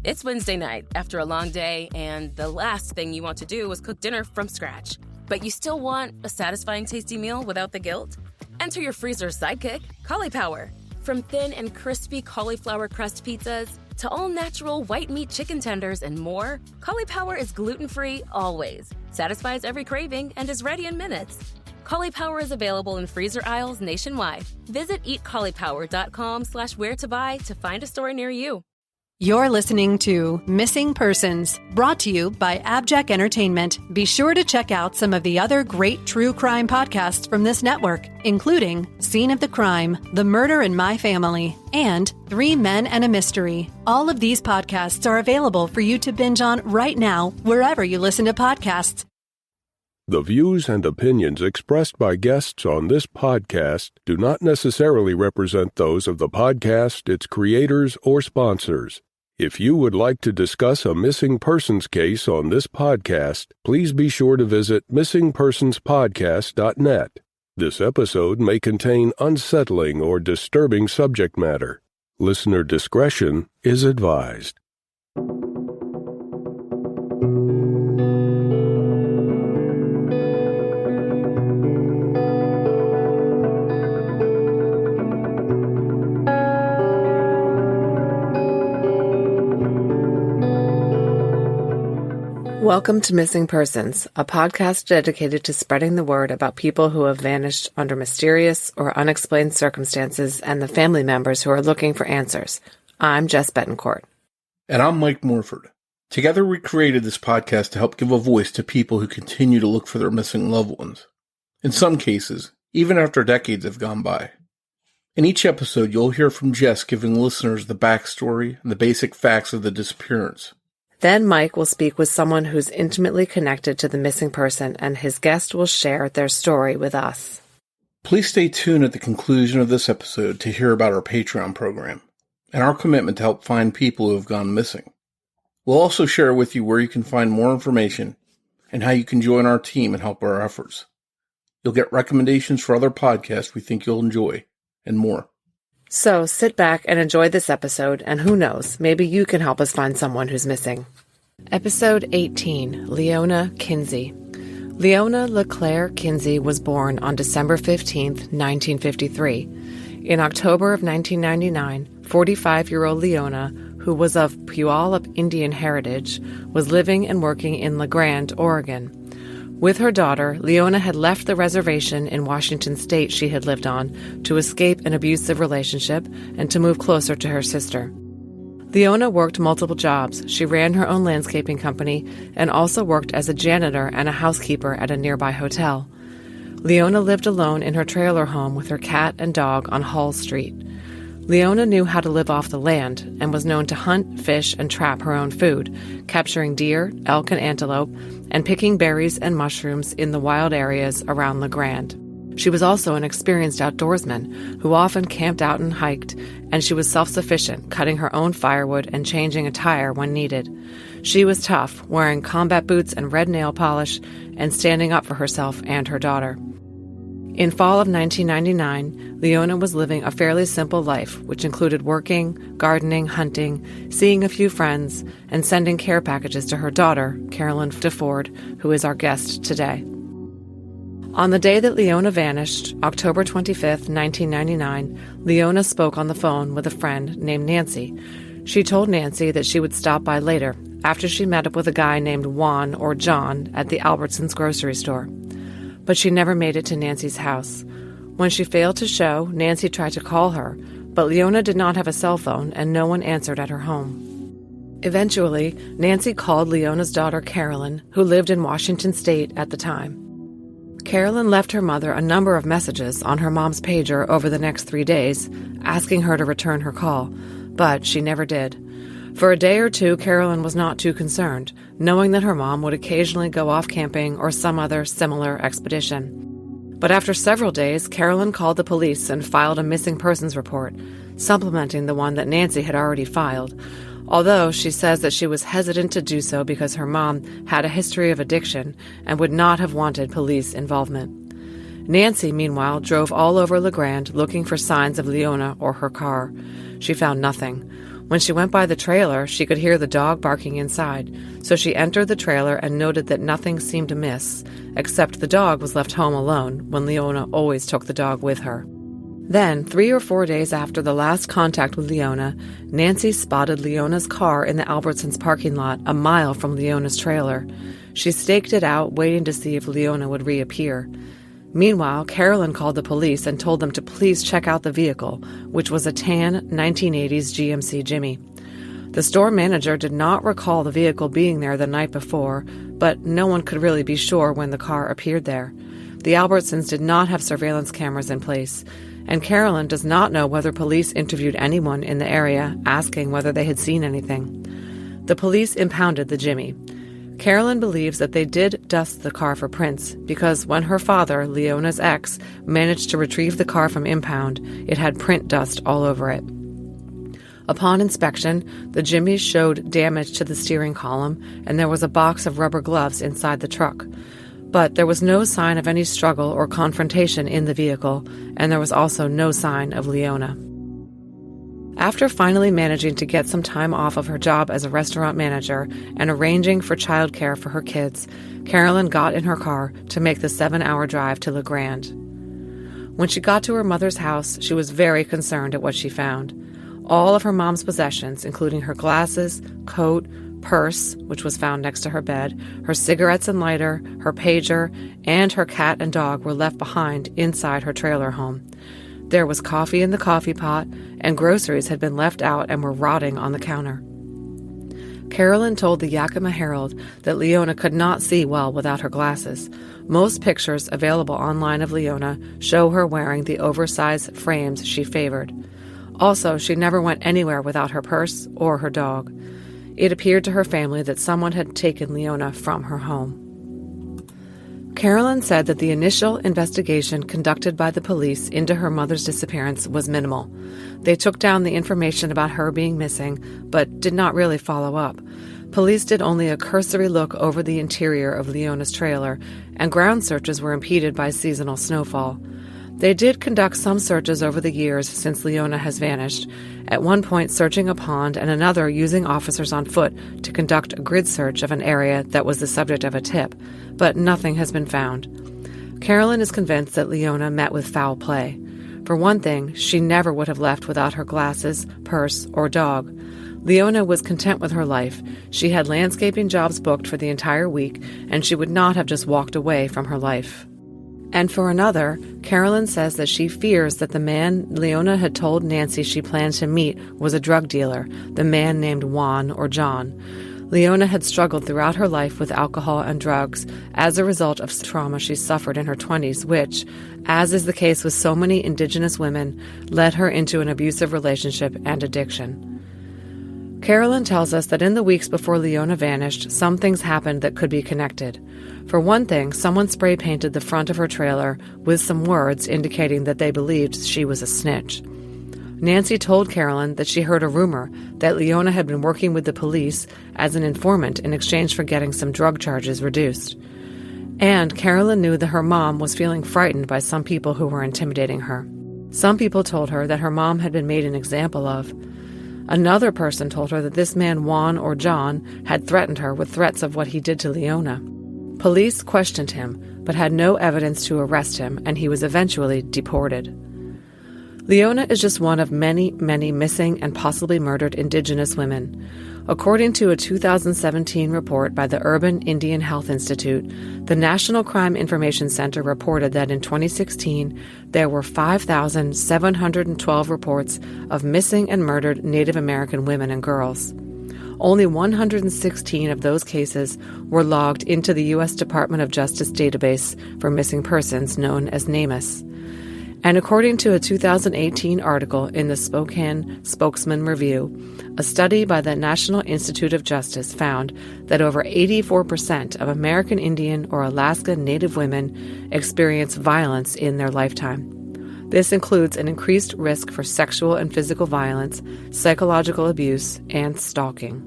It's Wednesday night after a long day, and the last thing you want to do is cook dinner from scratch. But you still want a satisfying, tasty meal without the guilt? Enter your freezer's sidekick, Cauliflower. From thin and crispy cauliflower crust pizzas to all-natural white meat chicken tenders and more, Cauliflower is gluten-free always, satisfies every craving, and is ready in minutes. Cauliflower is available in freezer aisles nationwide. Visit eatcauliflower.com/where-to-buy to find a store near you. You're listening to Missing Persons, brought to you by AbJack Entertainment. Be sure to check out some of the other great true crime podcasts from this network, including Scene of the Crime, The Murder in My Family, and 3 Men and a Mystery. All of these podcasts are available for you to binge on right now, wherever you listen to podcasts. The views and opinions expressed by guests on this podcast do not necessarily represent those of the podcast, its creators, or sponsors. If you would like to discuss a missing persons case on this podcast, please be sure to visit missingpersonspodcast.net. This episode may contain unsettling or disturbing subject matter. Listener discretion is advised. Welcome to Missing Persons, a podcast dedicated to spreading the word about people who have vanished under mysterious or unexplained circumstances and the family members who are looking for answers. I'm Jess Betancourt. And I'm Mike Morford. Together we created this podcast to help give a voice to people who continue to look for their missing loved ones. In some cases, even after decades have gone by. In each episode, you'll hear from Jess giving listeners the backstory and the basic facts of the disappearance. Then Mike will speak with someone who's intimately connected to the missing person, and his guest will share their story with us. Please stay tuned at the conclusion of this episode to hear about our Patreon program and our commitment to help find people who have gone missing. We'll also share with you where you can find more information and how you can join our team and help our efforts. You'll get recommendations for other podcasts we think you'll enjoy, and more. So sit back and enjoy this episode, and who knows, maybe you can help us find someone who's missing. Episode 18, Leona Kinsey. Leona LeClaire Kinsey was born on December 15, 1953. In October of 1999, 45-year-old Leona, who was of Puyallup Indian heritage, was living and working in La Grande, Oregon. With her daughter, Leona had left the reservation in Washington state she had lived on to escape an abusive relationship and to move closer to her sister. Leona worked multiple jobs. She ran her own landscaping company and also worked as a janitor and a housekeeper at a nearby hotel. Leona lived alone in her trailer home with her cat and dog on Hull Street. Leona knew how to live off the land and was known to hunt, fish, and trap her own food, capturing deer, elk, and antelope, and picking berries and mushrooms in the wild areas around La Grande. She was also an experienced outdoorsman who often camped out and hiked, and she was self-sufficient, cutting her own firewood and changing a tire when needed. She was tough, wearing combat boots and red nail polish, and standing up for herself and her daughter. In fall of 1999, Leona was living a fairly simple life, which included working, gardening, hunting, seeing a few friends, and sending care packages to her daughter, Carolyn DeFord, who is our guest today. On the day that Leona vanished, October 25th, 1999, Leona spoke on the phone with a friend named Nancy. She told Nancy that she would stop by later, after she met up with a guy named Juan or John at the Albertsons grocery store. But she never made it to Nancy's house. When she failed to show, Nancy tried to call her, but Leona did not have a cell phone and no one answered at her home. Eventually, Nancy called Leona's daughter Carolyn, who lived in Washington state at the time. Carolyn left her mother a number of messages on her mom's pager over the next 3 days, asking her to return her call, but she never did. For a day or two, Carolyn was not too concerned, knowing that her mom would occasionally go off camping or some other similar expedition. But after several days, Carolyn called the police and filed a missing persons report, supplementing the one that Nancy had already filed, although she says that she was hesitant to do so because her mom had a history of addiction and would not have wanted police involvement. Nancy, meanwhile, drove all over La Grande looking for signs of Leona or her car. She found nothing. When she went by the trailer, she could hear the dog barking inside, so she entered the trailer and noted that nothing seemed amiss, except the dog was left home alone when Leona always took the dog with her. Then, 3 or 4 days after the last contact with Leona, Nancy spotted Leona's car in the Albertsons parking lot a mile from Leona's trailer. She staked it out, waiting to see if Leona would reappear. Meanwhile, Carolyn called the police and told them to please check out the vehicle, which was a tan 1980s GMC Jimmy. The store manager did not recall the vehicle being there the night before, but no one could really be sure when the car appeared there. The Albertsons did not have surveillance cameras in place, and Carolyn does not know whether police interviewed anyone in the area asking whether they had seen anything. The police impounded the Jimmy. Carolyn believes that they did dust the car for prints because when her father, Leona's ex, managed to retrieve the car from impound, it had print dust all over it. Upon inspection, the Jimmy showed damage to the steering column, and there was a box of rubber gloves inside the truck. But there was no sign of any struggle or confrontation in the vehicle, and there was also no sign of Leona. After finally managing to get some time off of her job as a restaurant manager and arranging for childcare for her kids, Carolyn got in her car to make the 7-hour drive to La Grande. When she got to her mother's house, she was very concerned at what she found. All of her mom's possessions, including her glasses, coat, purse, which was found next to her bed, her cigarettes and lighter, her pager, and her cat and dog were left behind inside her trailer home. There was coffee in the coffee pot, and groceries had been left out and were rotting on the counter. Carolyn told the Yakima Herald that Leona could not see well without her glasses. Most pictures available online of Leona show her wearing the oversized frames she favored. Also, she never went anywhere without her purse or her dog. It appeared to her family that someone had taken Leona from her home. Carolyn said that the initial investigation conducted by the police into her mother's disappearance was minimal. They took down the information about her being missing, but did not really follow up. Police did only a cursory look over the interior of Leona's trailer, and ground searches were impeded by seasonal snowfall. They did conduct some searches over the years since Leona has vanished, at one point searching a pond and another using officers on foot to conduct a grid search of an area that was the subject of a tip, but nothing has been found. Carolyn is convinced that Leona met with foul play. For one thing, she never would have left without her glasses, purse, or dog. Leona was content with her life. She had landscaping jobs booked for the entire week, and she would not have just walked away from her life. And for another, Carolyn says that she fears that the man Leona had told Nancy she planned to meet was a drug dealer, the man named Juan or John. Leona had struggled throughout her life with alcohol and drugs as a result of trauma she suffered in her 20s, which, as is the case with so many Indigenous women, led her into an abusive relationship and addiction. Carolyn tells us that in the weeks before Leona vanished, some things happened that could be connected. For one thing, someone spray painted the front of her trailer with some words indicating that they believed she was a snitch. Nancy told Carolyn that she heard a rumor that Leona had been working with the police as an informant in exchange for getting some drug charges reduced. And Carolyn knew that her mom was feeling frightened by some people who were intimidating her. Some people told her that her mom had been made an example of. Another person told her that this man Juan or John had threatened her with threats of what he did to Leona. Police questioned him, but had no evidence to arrest him, and he was eventually deported. Leona is just one of many, many missing and possibly murdered Indigenous women. According to a 2017 report by the Urban Indian Health Institute, the National Crime Information Center reported that in 2016, there were 5,712 reports of missing and murdered Native American women and girls. Only 116 of those cases were logged into the U.S. Department of Justice database for missing persons known as NamUs. And according to a 2018 article in the Spokane Spokesman Review, a study by the National Institute of Justice found that over 84% of American Indian or Alaska Native women experience violence in their lifetime. This includes an increased risk for sexual and physical violence, psychological abuse, and stalking.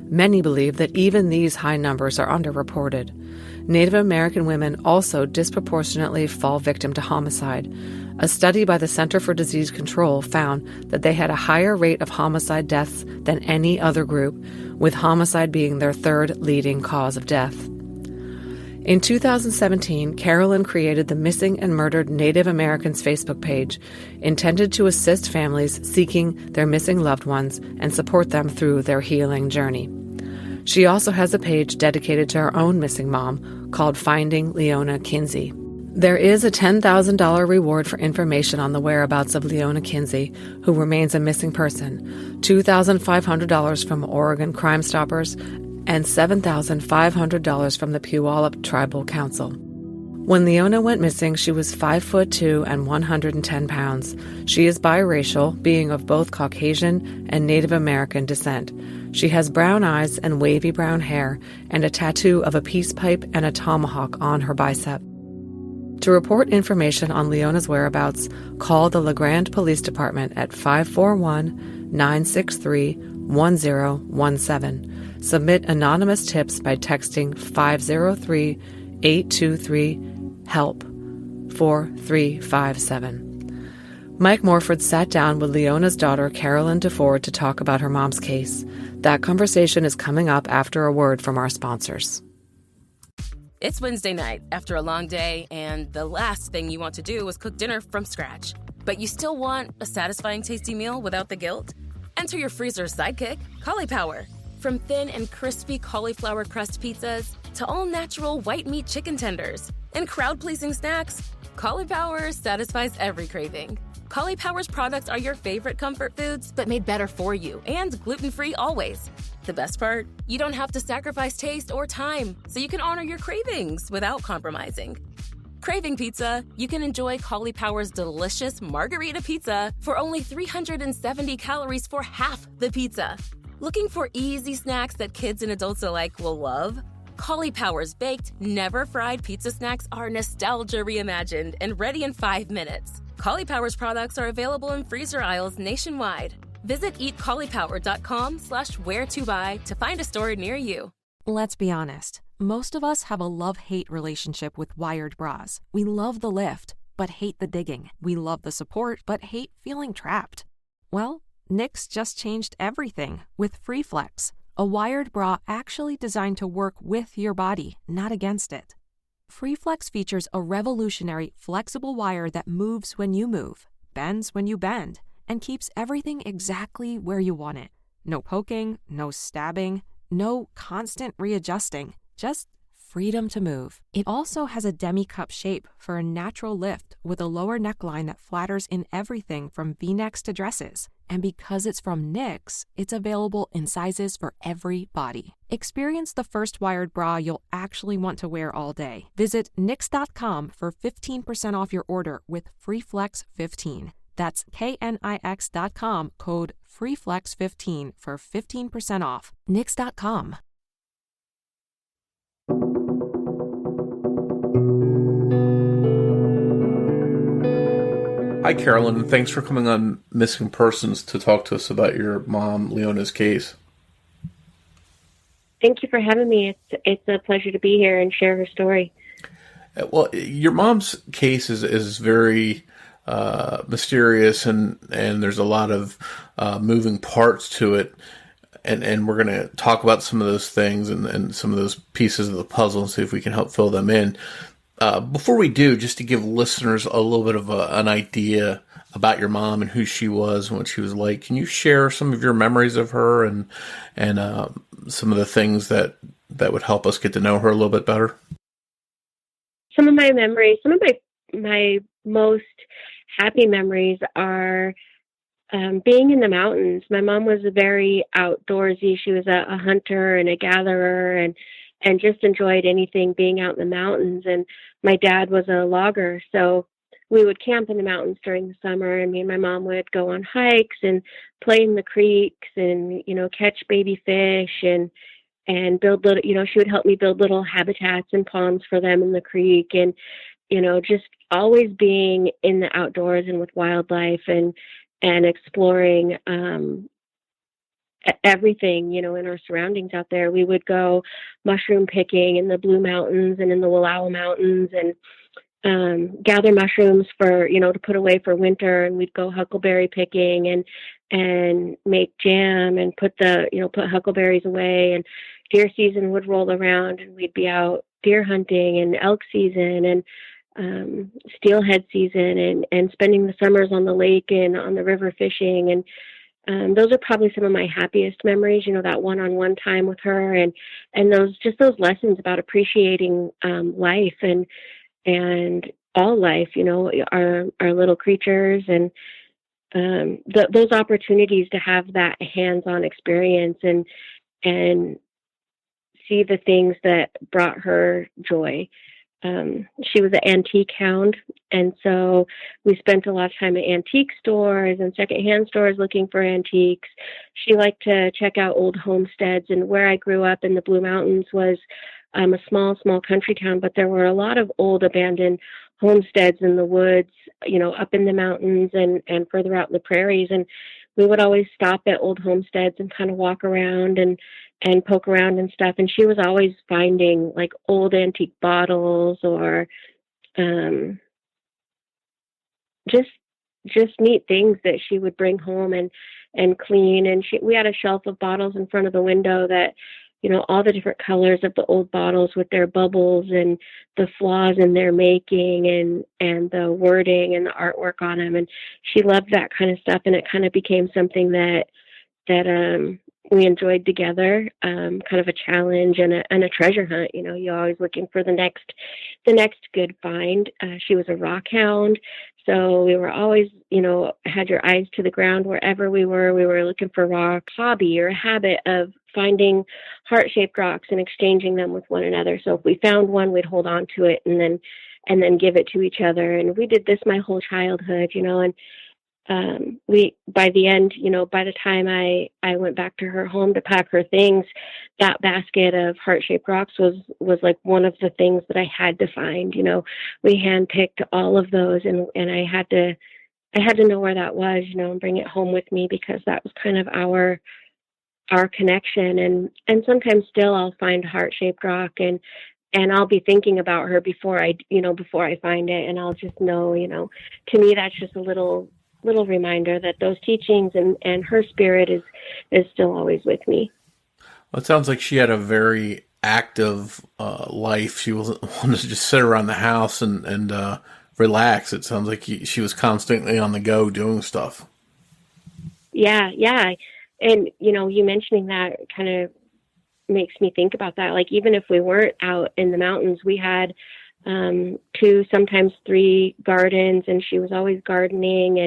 Many believe that even these high numbers are underreported. Native American women also disproportionately fall victim to homicide. A study by the Center for Disease Control found that they had a higher rate of homicide deaths than any other group, with homicide being their third leading cause of death. In 2017, Carolyn created the Missing and Murdered Native Americans Facebook page, intended to assist families seeking their missing loved ones and support them through their healing journey. She also has a page dedicated to her own missing mom called Finding Leona Kinsey. There is a $10,000 reward for information on the whereabouts of Leona Kinsey, who remains a missing person, $2,500 from Oregon Crime Stoppers, and $7,500 from the Puyallup Tribal Council. When Leona went missing, she was 5'2" and 110 pounds. She is biracial, being of both Caucasian and Native American descent. She has brown eyes and wavy brown hair, and a tattoo of a peace pipe and a tomahawk on her bicep. To report information on Leona's whereabouts, call the LeGrand Police Department at 541-963-1017. Submit anonymous tips by texting 503-823-HELP 4357. Mike Morford sat down with Leona's daughter, Carolyn DeFord, to talk about her mom's case. That conversation is coming up after a word from our sponsors. It's Wednesday night after a long day, and the last thing you want to do is cook dinner from scratch. But you still want a satisfying, tasty meal without the guilt? Enter your freezer's sidekick, Cauliflower. From thin and crispy cauliflower crust pizzas to all-natural white meat chicken tenders and crowd-pleasing snacks, Cauliflower satisfies every craving. Cauliflower's products are your favorite comfort foods, but made better for you and gluten-free always. The best part? You don't have to sacrifice taste or time, so you can honor your cravings without compromising. Craving pizza? You can enjoy Cauliflower's delicious margarita pizza for only 370 calories for half the pizza. Looking for easy snacks that kids and adults alike will love? Cauliflower's baked, never-fried pizza snacks are nostalgia reimagined and ready in 5 minutes. Cauliflower's products are available in freezer aisles nationwide. Visit eatcauliflower.com/where-to-buy to find a store near you. Let's be honest. Most of us have a love-hate relationship with wired bras. We love the lift, but hate the digging. We love the support, but hate feeling trapped. Well, Knix just changed everything with FreeFlex, a wired bra actually designed to work with your body, not against it. FreeFlex features a revolutionary flexible wire that moves when you move, bends when you bend, and keeps everything exactly where you want it. No poking, no stabbing, no constant readjusting, just freedom to move. It also has a demi-cup shape for a natural lift with a lower neckline that flatters in everything from V-necks to dresses. And because it's from Knix, it's available in sizes for every body. Experience the first wired bra you'll actually want to wear all day. Visit Knix.com for 15% off your order with FreeFlex15. That's KNIX.com, code FreeFlex15 for 15% off. Knix.com. Hi, Carolyn, and thanks for coming on Missing Persons to talk to us about your mom, Leona's case. Thank you for having me. It's a pleasure to be here and share her story. Well, your mom's case is very mysterious, and there's a lot of moving parts to it. And we're going to talk about some of those things and some of those pieces of the puzzle and see if we can help fill them in. Before we do, just to give listeners a little bit of an idea about your mom and who she was and what she was like, can you share some of your memories of her and some of the things that would help us get to know her a little bit better? Some of my memories, some of my most happy memories are being in the mountains. My mom was very outdoorsy. She was a hunter and a gatherer and just enjoyed anything being out in the mountains. And my dad was a logger, so we would camp in the mountains during the summer, and me and my mom would go on hikes and play in the creeks and, catch baby fish and build little, she would help me build little habitats and ponds for them in the creek. And, just always being in the outdoors and with wildlife and exploring, everything, you know, in our surroundings out there. We would go mushroom picking in the Blue Mountains and in the Wallowa Mountains, and gather mushrooms for, you know, to put away for winter. And we'd go huckleberry picking and make jam and put huckleberries away. And deer season would roll around and we'd be out deer hunting and elk season and steelhead season and spending the summers on the lake and on the river fishing. And those are probably some of my happiest memories, you know, that one-on-one time with her and those lessons about appreciating life and all life, you know, our little creatures, and those opportunities to have that hands-on experience and see the things that brought her joy. She was an antique hound, and so we spent a lot of time at antique stores and secondhand stores looking for antiques. She liked to check out old homesteads, and where I grew up in the Blue Mountains was a small country town, but there were a lot of old abandoned homesteads in the woods, you know, up in the mountains and further out in the prairies. And we would always stop at old homesteads and kind of walk around and poke around and stuff. And she was always finding like old antique bottles or just neat things that she would bring home and clean. And we had a shelf of bottles in front of the window that, you know, all the different colors of the old bottles with their bubbles and the flaws in their making and the wording and the artwork on them. And she loved that kind of stuff. And it kind of became something that we enjoyed together, kind of a challenge and a treasure hunt. You know, you're always looking for the next good find. She was a rock hound. So we were always, you know, had your eyes to the ground wherever we were looking for rocks. Hobby or a habit of finding heart-shaped rocks and exchanging them with one another. So if we found one, we'd hold on to it and then give it to each other. And we did this my whole childhood, you know, and by the end, you know, by the time I went back to her home to pack her things, that basket of heart-shaped rocks was like one of the things that I had to find. You know, we handpicked all of those and I had to know where that was, you know, and bring it home with me because that was kind of our connection. And sometimes still I'll find heart-shaped rock and I'll be thinking about her before I find it. And I'll just know, you know, to me, that's just a little reminder that those teachings and her spirit is still always with me. Well, it sounds like she had a very active life. She wasn't one to just sit around the house and relax. It sounds like she was constantly on the go doing stuff. Yeah. And, you know, you mentioning that kind of makes me think about that. Like, even if we weren't out in the mountains, we had 2, sometimes 3 gardens, and she was always gardening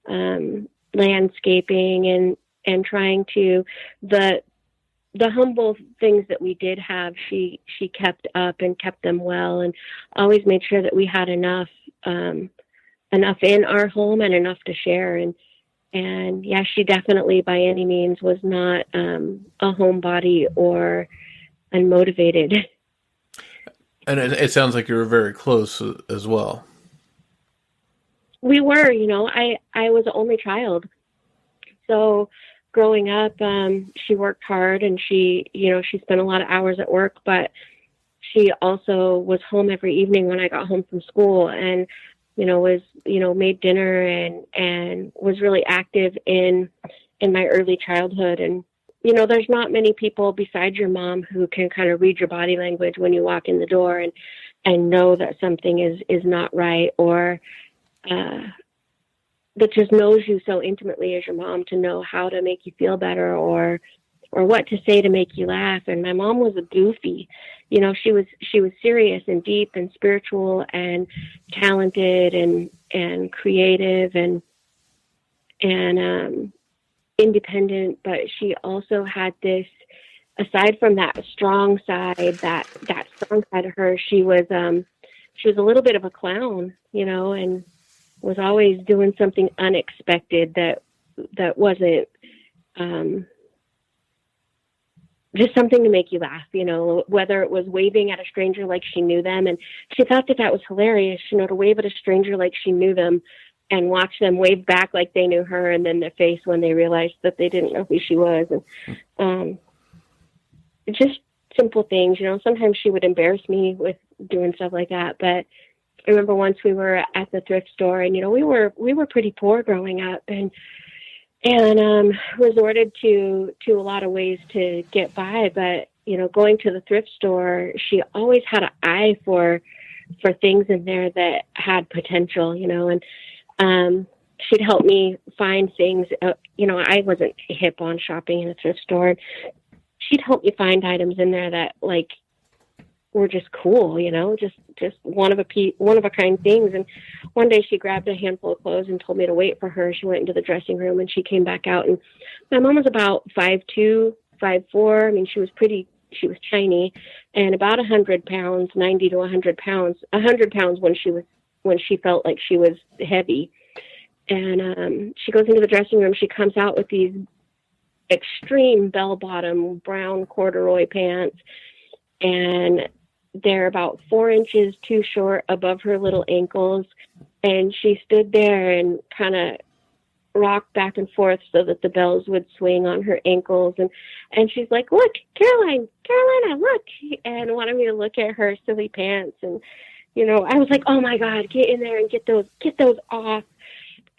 and landscaping and trying to the humble things that we did have. She kept up and kept them well, and always made sure that we had enough in our home and enough to share. And yeah, she definitely by any means was not a homebody or unmotivated. And it sounds like you were very close as well. We were, you know, I was the only child. So growing up, she worked hard and she spent a lot of hours at work, but she also was home every evening when I got home from school and, you know, made dinner and was really active in my early childhood. And, you know, there's not many people besides your mom who can kind of read your body language when you walk in the door and know that something is not right, or that just knows you so intimately as your mom to know how to make you feel better or what to say to make you laugh. And my mom was a goofy, you know, she was serious and deep and spiritual and talented and creative and independent, but she also had this, aside from that strong side, that strong side of her, she was a little bit of a clown, you know, and was always doing something unexpected that wasn't just something to make you laugh, you know, whether it was waving at a stranger like she knew them. And she thought that was hilarious, you know, to wave at a stranger like she knew them and watch them wave back like they knew her, and then their face when they realized that they didn't know who she was. And just simple things, sometimes she would embarrass me with doing stuff like that. But I remember once we were at the thrift store, and we were pretty poor growing up, and resorted to a lot of ways to get by. But going to the thrift store, she always had an eye for things in there that had potential, and she'd help me find things. I wasn't hip on shopping in a thrift store. She'd help me find items in there that were just cool, just one of a kind things. And one day she grabbed a handful of clothes and told me to wait for her. She went into the dressing room and she came back out, and my mom was about 5'2", 5'4". I mean, she was tiny, and about 100 pounds, 90 to 100 pounds, 100 pounds when she felt like she was heavy. And she goes into the dressing room. She comes out with these extreme bell-bottom brown corduroy pants, and they're about 4 inches too short above her little ankles. And she stood there and kind of rocked back and forth so that the bells would swing on her ankles. And she's like, "Look, Carolina, look," and wanted me to look at her silly pants. And, I was like, "Oh my God, get in there and get those off."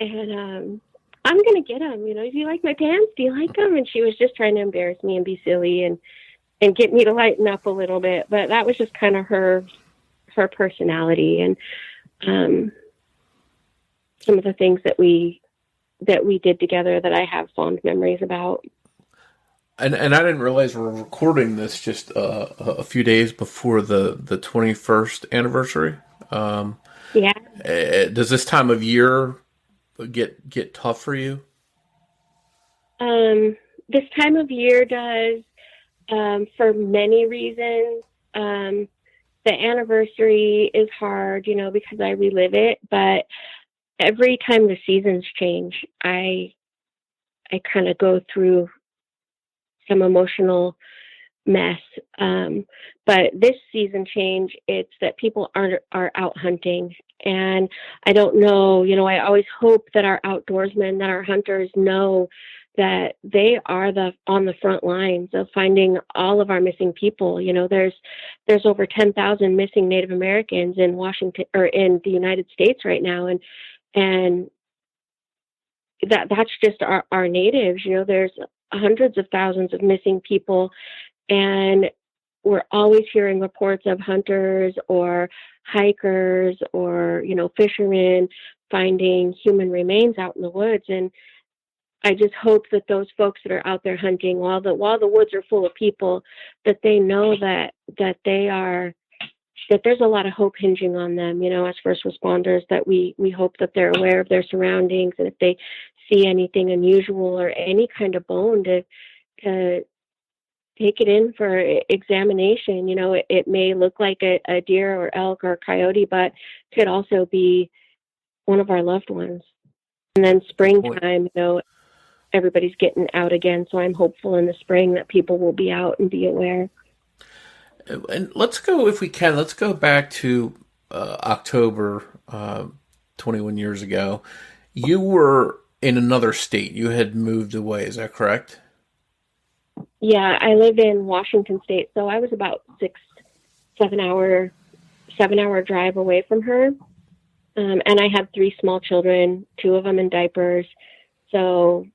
And, "I'm going to get them. Do you like my pants? Do you like them?" And she was just trying to embarrass me and be silly and get me to lighten up a little bit. But that was just kind of her personality, and some of the things that we did together that I have fond memories about. And I didn't realize we're recording this just a few days before the 21st anniversary. Yeah. Does this time of year get tough for you? This time of year does, for many reasons. The anniversary is hard, because I relive it, but every time the seasons change, I kind of go through some emotional mess. But this season change, it's that people are out hunting. And I don't know, I always hope that our outdoorsmen, that our hunters know that they are on the front lines of finding all of our missing people. There's over 10,000 missing Native Americans in Washington, or in the United States right now. And that's just our natives. There's hundreds of thousands of missing people, and we're always hearing reports of hunters or hikers or, fishermen finding human remains out in the woods. And I just hope that those folks that are out there hunting, while the woods are full of people, that they know that there's a lot of hope hinging on them, as first responders, that we hope that they're aware of their surroundings, and if they see anything unusual or any kind of bone, to take it in for examination. It may look like a deer or elk or coyote, but could also be one of our loved ones. And then springtime, everybody's getting out again, so I'm hopeful in the spring that people will be out and be aware. And let's go back to October 21 years ago. You were in another state. You had moved away. Is that correct? Yeah, I live in Washington State, so I was about 7 hour drive away from her. And I had 3 small children, 2 of them in diapers. So,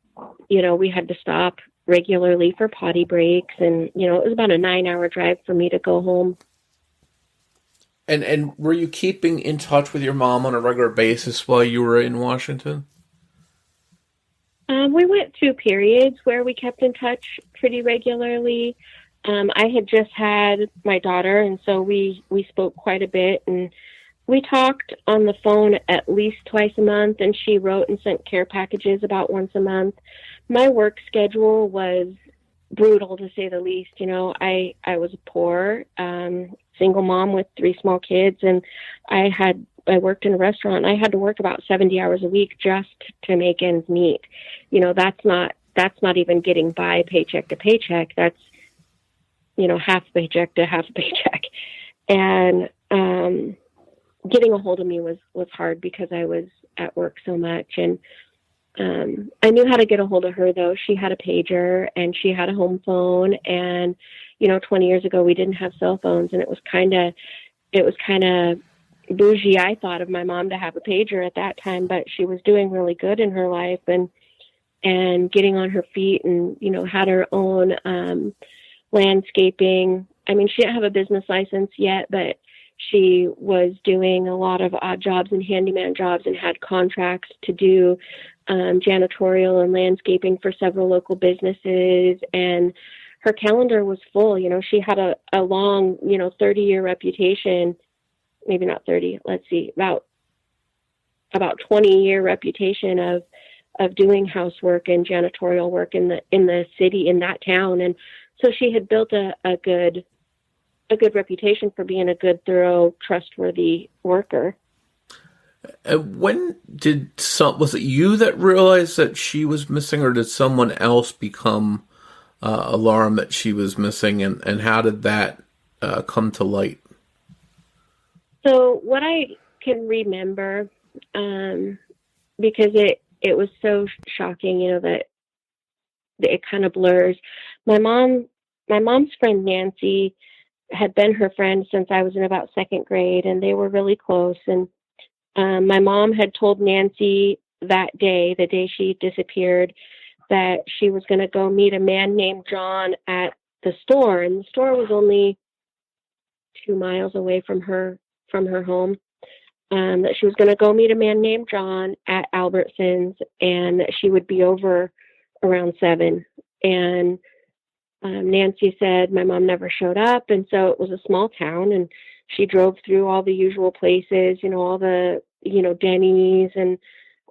we had to stop regularly for potty breaks, and it was about a 9-hour drive for me to go home. And were you keeping in touch with your mom on a regular basis while you were in Washington? We went through periods where we kept in touch pretty regularly. I had just had my daughter, and so we spoke quite a bit, and we talked on the phone at least twice a month, and she wrote and sent care packages about once a month. My work schedule was brutal, to say the least. I was poor, single mom with 3 small kids, and I worked in a restaurant. I had to work about 70 hours a week just to make ends meet. That's not even getting by paycheck to paycheck. That's, half paycheck to half paycheck. And, getting a hold of me was hard because I at work so much. And I knew how to get a hold of her, though. She had a pager and she had a home phone. And, 20 years ago, we didn't have cell phones, and it was kind of bougie, I thought, of my mom to have a pager at that time, but she was doing really good in her life and getting on her feet and, had her own landscaping. I mean, she didn't have a business license yet, but she was doing a lot of odd jobs and handyman jobs and had contracts to do janitorial and landscaping for several local businesses. And her calendar was full. She had a long, 30-year reputation, maybe not 30, let's see, about 20-year reputation of doing housework and janitorial work in the city, in that town. And so she had built a good reputation for being a good, thorough, trustworthy worker. When was it you that realized that she was missing, or did someone else become alarmed that she was missing, and how did that come to light? So what I can remember, because it was so shocking, that it kind of blurs. My mom's friend Nancy had been her friend since I was in about second grade, and they were really close. And my mom had told Nancy that day, the day she disappeared, that she was going to go meet a man named John at the store. And the store was only 2 miles away from her home. That she was going to go meet a man named John at Albertsons, and that she would be over around 7. And Nancy said my mom never showed up, and so it was a small town, and she drove through all the usual places, all the, Denny's and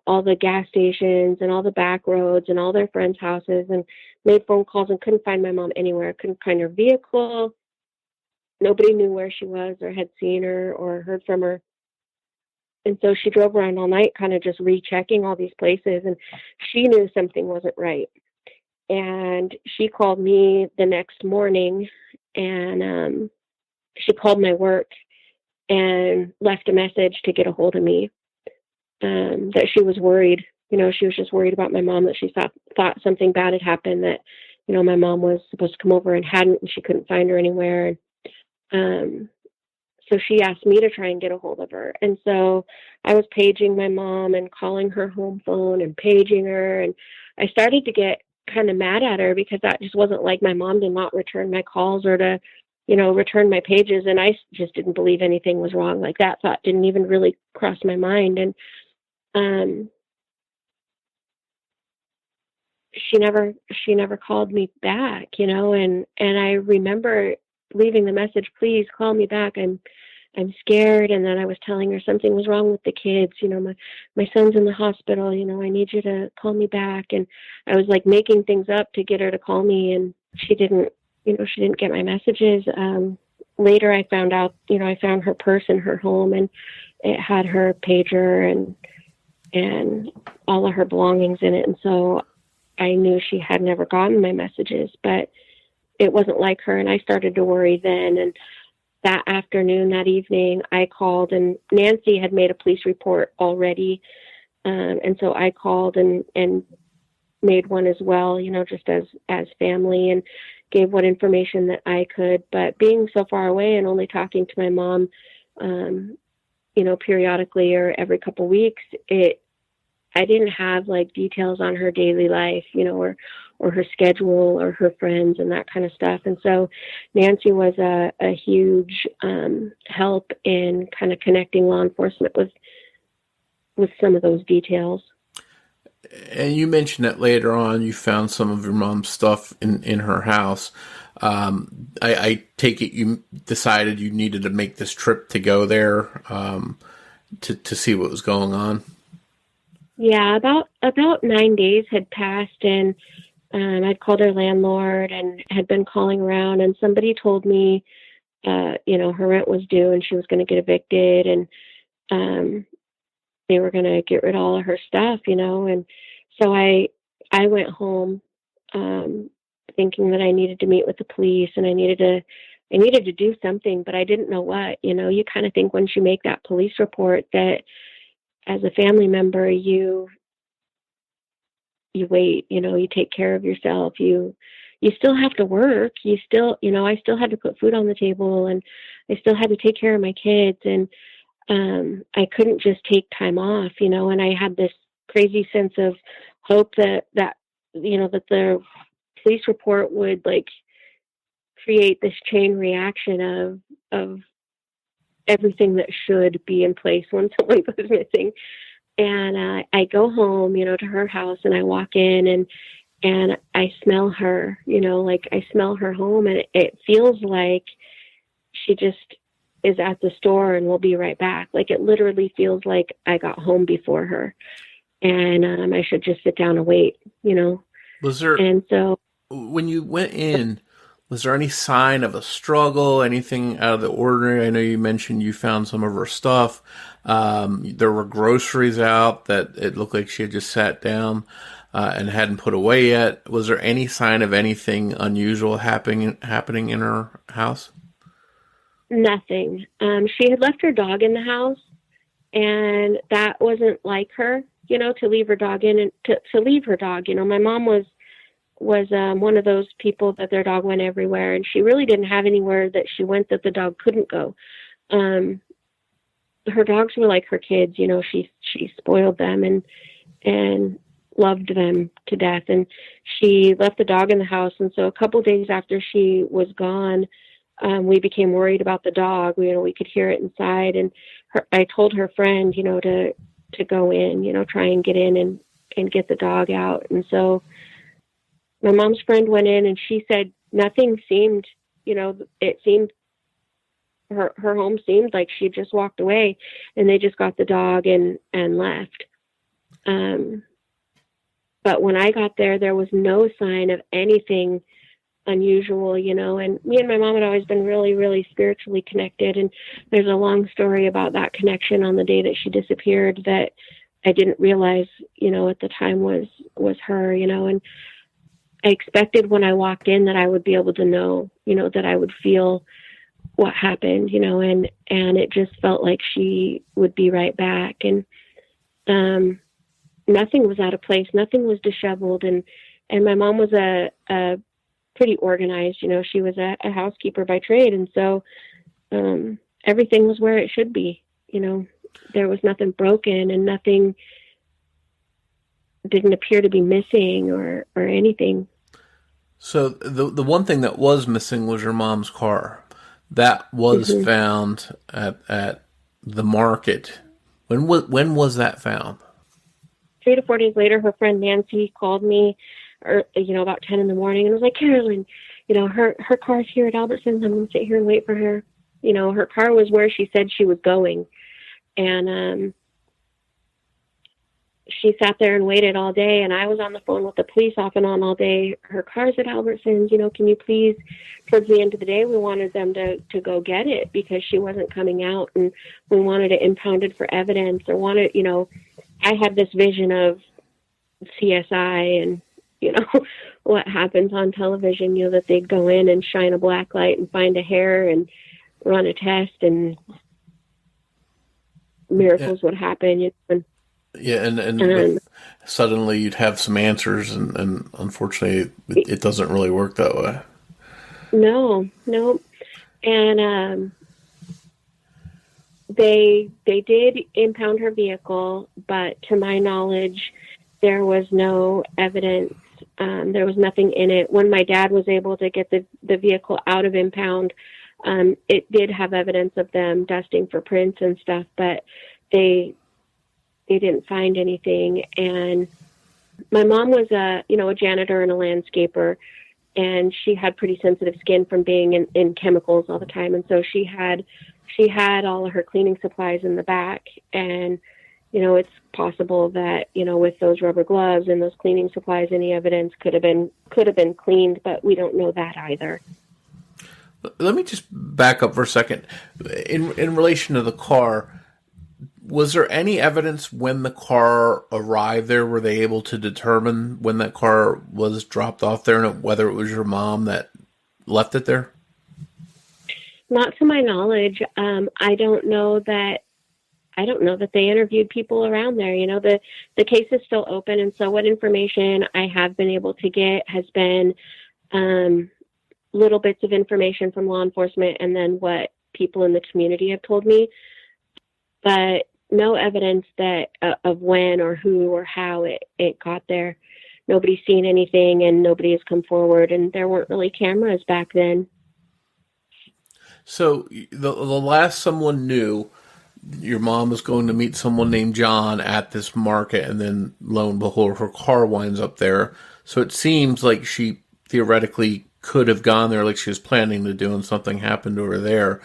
all the gas stations and all the back roads and all their friends' houses, and made phone calls and couldn't find my mom anywhere. Couldn't find her vehicle. Nobody knew where she was or had seen her or heard from her. And so she drove around all night, kind of just rechecking all these places, and she knew something wasn't right. And she called me the next morning, and she called my work and left a message to get a hold of me, that she was worried. She was just worried about my mom, that she thought something bad had happened, that, my mom was supposed to come over and hadn't, and she couldn't find her anywhere. So she asked me to try and get a hold of her. And so I was paging my mom and calling her home phone and paging her. And I started to get kind of mad at her, because that just wasn't like my mom to not return my calls or to, return my pages. And I just didn't believe anything was wrong. Like, that thought didn't even really cross my mind. And she never called me back, and I remember leaving the message, please call me back. I'm scared. And then I was telling her something was wrong with the kids. My son's in the hospital, I need you to call me back. And I was like making things up to get her to call me, and she didn't get my messages. Later I found out, I found her purse in her home, and it had her pager and all of her belongings in it. And so I knew she had never gotten my messages, but it wasn't like her. And I started to worry then. And that afternoon, that evening, I called, and Nancy had made a police report already. And so I called and made one as well, just as family, and gave what information that I could. But being so far away and only talking to my mom, periodically or every couple weeks, I didn't have like details on her daily life, or her schedule or her friends and that kind of stuff. And so Nancy was a huge help in kind of connecting law enforcement with some of those details. And you mentioned that later on you found some of your mom's stuff in her house. I take it you decided you needed to make this trip to go there to see what was going on. Yeah, about 9 days had passed, and I'd called her landlord and had been calling around, and somebody told me, her rent was due and she was going to get evicted, and they were going to get rid of all of her stuff, and so I went home thinking that I needed to meet with the police, and I needed to do something, but I didn't know what. You kind of think once you make that police report that as a family member, you wait, you take care of yourself. You still have to work. You still, I still had to put food on the table, and I still had to take care of my kids. And I couldn't just take time off, and I had this crazy sense of hope that the police report would like create this chain reaction of everything that should be in place when someone goes missing. And I go home, to her house, and I walk in and I smell her, I smell her home, and it feels like she just is at the store and will be right back. Like, it literally feels like I got home before her, and I should just sit down and wait, Was there, and so when you went in, was there any sign of a struggle, anything out of the ordinary? I know you mentioned you found some of her stuff. There were groceries out that it looked like she had just sat down and hadn't put away yet. Was there any sign of anything unusual happening in her house? nothing. She had left her dog in the house, and that wasn't like her, to leave her dog in and to leave her dog. My mom was one of those people that their dog went everywhere, and she really didn't have anywhere that she went that the dog couldn't go. Her dogs were like her kids, she spoiled them and loved them to death. And she left the dog in the house. And so a couple days after she was gone, we became worried about the dog. We could hear it inside, and I told her friend, to go in, try and get in and get the dog out. And so my mom's friend went in, and she said nothing seemed, it seemed her home seemed like she just walked away, and they just got the dog and left. But when I got there was no sign of anything unusual, and me and my mom had always been really, really spiritually connected. And there's a long story about that connection on the day that she disappeared that I didn't realize, at the time was her, and I expected when I walked in that I would be able to know, that I would feel what happened, and it just felt like she would be right back. And nothing was out of place. Nothing was disheveled. And my mom was a pretty organized, she was a housekeeper by trade. And so everything was where it should be. There was nothing broken, and nothing didn't appear to be missing or anything. So the one thing that was missing was your mom's car. That was found at the market. When was that found? 3 to 4 days later, her friend Nancy called me, about 10 in the morning, and was like, Carolyn, her car's here at Albertsons. I'm going to sit here and wait for her. Her car was where she said she was going. And she sat there and waited all day, and I was on the phone with the police off and on all day. Her car's at Albertsons, can you please, towards the end of the day, we wanted them to go get it because she wasn't coming out, and we wanted it impounded for evidence, or wanted, I had this vision of CSI and, what happens on television, that they'd go in and shine a black light and find a hair and run a test, and miracles would happen. And suddenly you'd have some answers, and unfortunately it doesn't really work that way. No. And they did impound her vehicle, but to my knowledge, there was no evidence. There was nothing in it. When my dad was able to get the vehicle out of impound, it did have evidence of them dusting for prints and stuff, but they didn't find anything. And my mom was a janitor and a landscaper, and she had pretty sensitive skin from being in chemicals all the time. And so she had all of her cleaning supplies in the back. And, it's possible that, with those rubber gloves and those cleaning supplies, any evidence could have been cleaned, but we don't know that either. Let me just back up for a second. In relation to the car, was there any evidence when the car arrived there? Were they able to determine when that car was dropped off there and whether it was your mom that left it there? Not to my knowledge. I don't know that I don't know that they interviewed people around there. The case is still open. And so what information I have been able to get has been little bits of information from law enforcement and then what people in the community have told me, but no evidence that of when or who or how it got there. Nobody's seen anything and nobody has come forward, and there weren't really cameras back then. So the last someone knew, your mom was going to meet someone named John at this market, and then lo and behold, her car winds up there. So it seems like she theoretically could have gone there like she was planning to do, and something happened over there.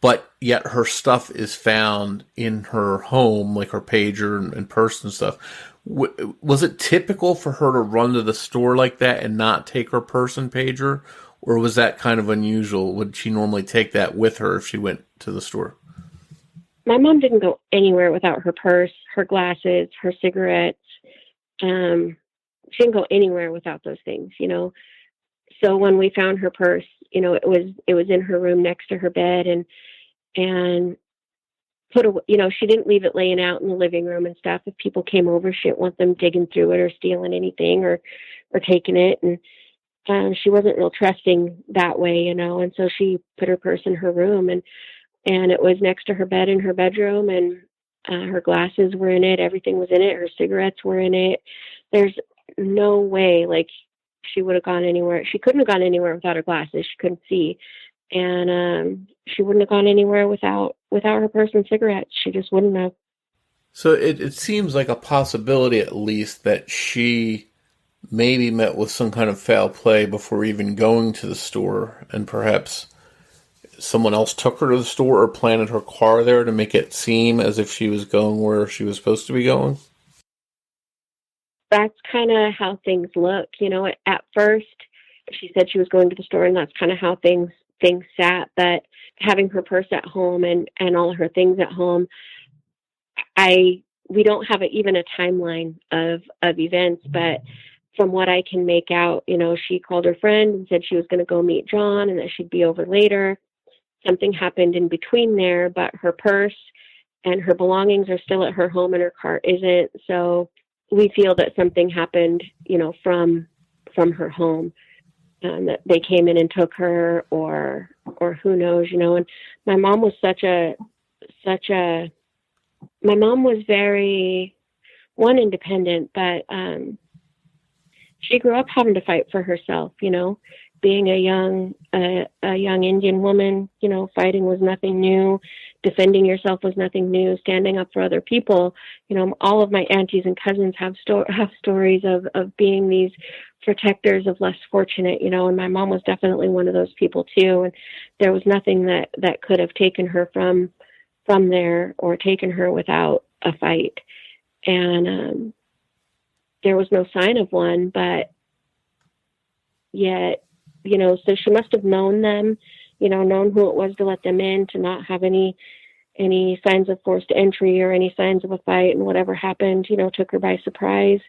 But yet her stuff is found in her home, like her pager and purse and stuff. Was it typical for her to run to the store like that and not take her purse and pager? Or was that kind of unusual? Would she normally take that with her if she went to the store? My mom didn't go anywhere without her purse, her glasses, her cigarettes. She didn't go anywhere without those things, So when we found her purse, it was in her room next to her bed, and she didn't leave it laying out in the living room and stuff. If people came over, she didn't want them digging through it or stealing anything or taking it. And she wasn't real trusting that way, and so she put her purse in her room, and it was next to her bed in her bedroom, and her glasses were in it. Everything was in it. Her cigarettes were in it. There's no way, she would have gone anywhere. She couldn't have gone anywhere without her glasses. She couldn't see. And she wouldn't have gone anywhere without her purse and cigarettes. She just wouldn't have. So it seems like a possibility, at least, that she maybe met with some kind of foul play before even going to the store, and perhaps someone else took her to the store or planted her car there to make it seem as if she was going where she was supposed to be going. That's kind of how things look. At first she said she was going to the store, and that's kind of how things sat. But having her purse at home and all her things at home, we don't have even a timeline of events, but from what I can make out, she called her friend and said she was going to go meet John and that she'd be over later. Something happened in between there, but her purse and her belongings are still at her home and her car isn't. So we feel that something happened, from her home, that they came in and took her, or who knows, and my mom was my mom was very, independent, but, she grew up having to fight for herself, being a young Indian woman, fighting was nothing new. Defending yourself was nothing new. Standing up for other people. All of my aunties and cousins have stories of being these protectors of less fortunate, and my mom was definitely one of those people too. And there was nothing that could have taken her from there or taken her without a fight. And, there was no sign of one, but yet, so she must have known them, known who it was to let them in, to not have any signs of forced entry or any signs of a fight, and whatever happened, took her by surprise.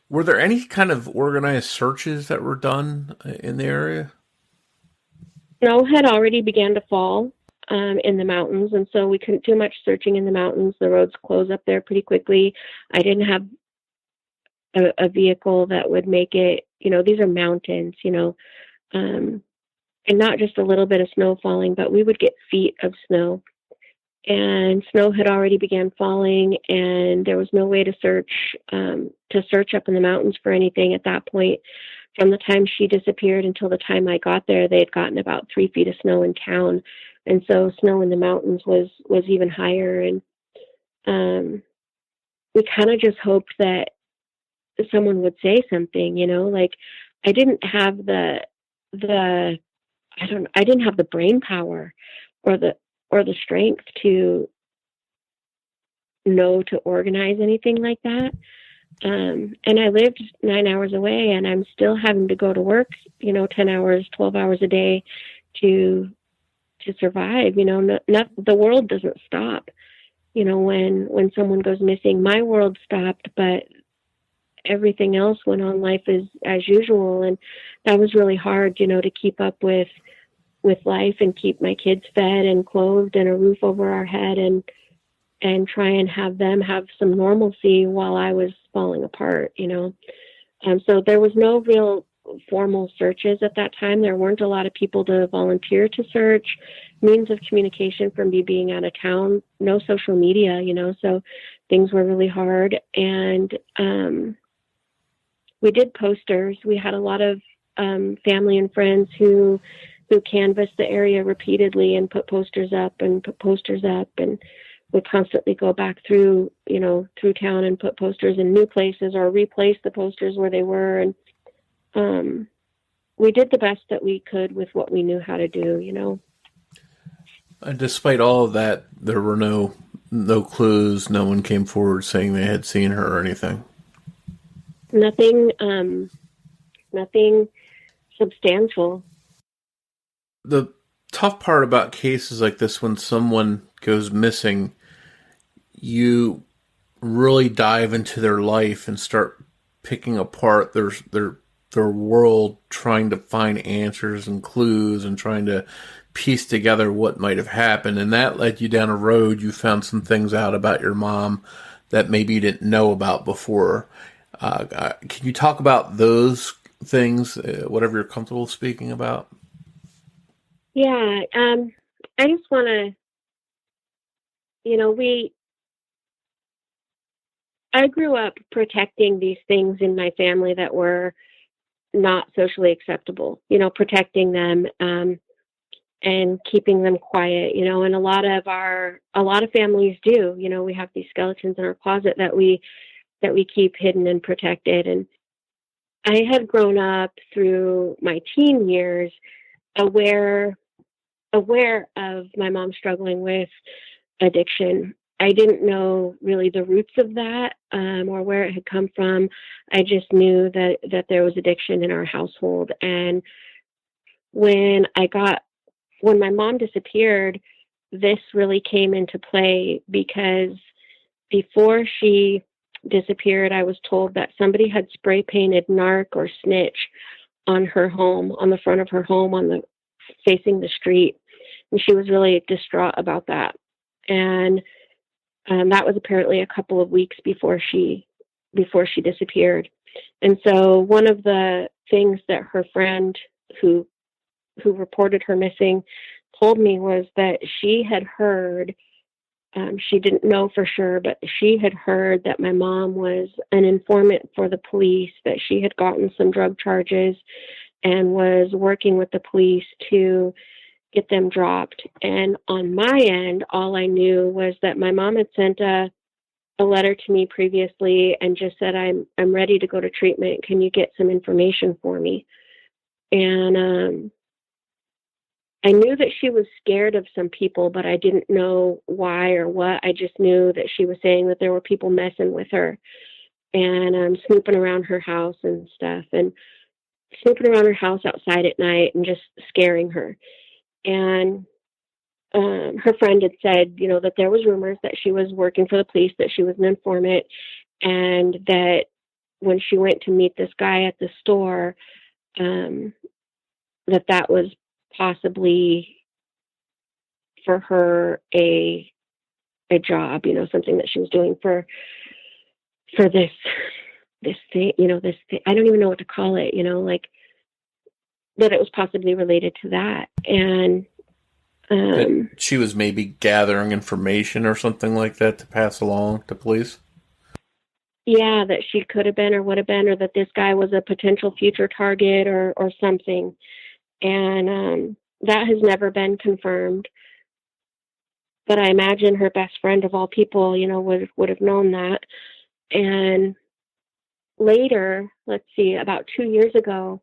Were there any kind of organized searches that were done in the area? Snow had already began to fall in the mountains, and so we couldn't do much searching in the mountains. The roads close up there pretty quickly. I didn't have a vehicle that would make it, these are mountains, and not just a little bit of snow falling, but we would get feet of snow, and snow had already began falling, and there was no way to search up in the mountains for anything at that point. From the time she disappeared until the time I got there, they had gotten about 3 feet of snow in town. And so snow in the mountains was even higher. And we kind of just hoped that someone would say something, I didn't have I didn't have the brain power or the strength to know to organize anything like that. And I lived 9 hours away, and I'm still having to go to work, 10 hours, 12 hours a day to survive. The world doesn't stop, when someone goes missing. My world stopped, but everything else went on. Life is as usual. And that was really hard, to keep up with life and keep my kids fed and clothed and a roof over our head. And and try and have them have some normalcy while I was falling apart, So there was no real formal searches at that time. There weren't a lot of people to volunteer to search. Means of communication from me being out of town, no social media, so things were really hard. And we did posters. We had a lot of family and friends who canvassed the area repeatedly and put posters up, and would constantly go back through town and put posters in new places or replace the posters where they were. And we did the best that we could with what we knew how to do, And despite all of that, there were no clues. No one came forward saying they had seen her or anything. Nothing substantial. The tough part about cases like this, when someone goes missing, you really dive into their life and start picking apart their world, trying to find answers and clues and trying to piece together what might have happened. And that led you down a road. You found some things out about your mom that maybe you didn't know about before. Can you talk about those things, whatever you're comfortable speaking about? Yeah. I just want to, I grew up protecting these things in my family that were not socially acceptable, protecting them, and keeping them quiet, and a lot of families do, we have these skeletons in our closet that we keep hidden and protected. And I had grown up through my teen years aware of my mom struggling with addiction. I didn't know really the roots of that, or where it had come from. I just knew that there was addiction in our household. And when my mom disappeared, this really came into play, because before she disappeared, I was told that somebody had spray painted narc or snitch on her home, on the front of her home, facing the street. And she was really distraught about that. And that was apparently a couple of weeks before she disappeared. And so one of the things that her friend who reported her missing told me was that she had heard, she didn't know for sure, but she had heard that my mom was an informant for the police, that she had gotten some drug charges and was working with the police to get them dropped. And on my end, all I knew was that my mom had sent a letter to me previously and just said, I'm ready to go to treatment. Can you get some information for me? And I knew that she was scared of some people, but I didn't know why or what. I just knew that she was saying that there were people messing with her and snooping around her house and stuff, and snooping around her house outside at night and just scaring her. And her friend had said, that there was rumors that she was working for the police, that she was an informant, and that when she went to meet this guy at the store, that was possibly for her a job, something that she was doing for this thing, this thing. I don't even know what to call it, like that it was possibly related to that. And that she was maybe gathering information or something like that to pass along to police. Yeah, that she could have been or would have been, or that this guy was a potential future target or something. And that has never been confirmed. But I imagine her best friend of all people, would have known that. And later, let's see, about 2 years ago,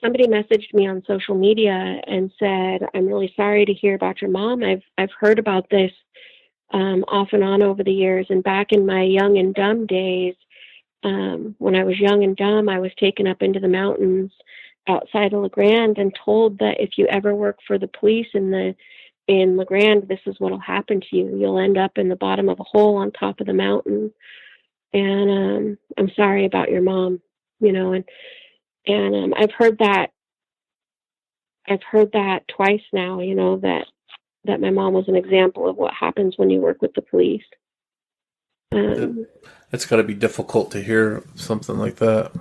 somebody messaged me on social media and said, I'm really sorry to hear about your mom. I've heard about this off and on over the years. And back in my young and dumb days, when I was young and dumb, I was taken up into the mountains outside of La Grande and told that if you ever work for the police in La Grande, this is what will happen to you. You'll end up in the bottom of a hole on top of the mountain. And I'm sorry about your mom, and I've heard that twice now, that my mom was an example of what happens when you work with the police. It's got to be difficult to hear something like that.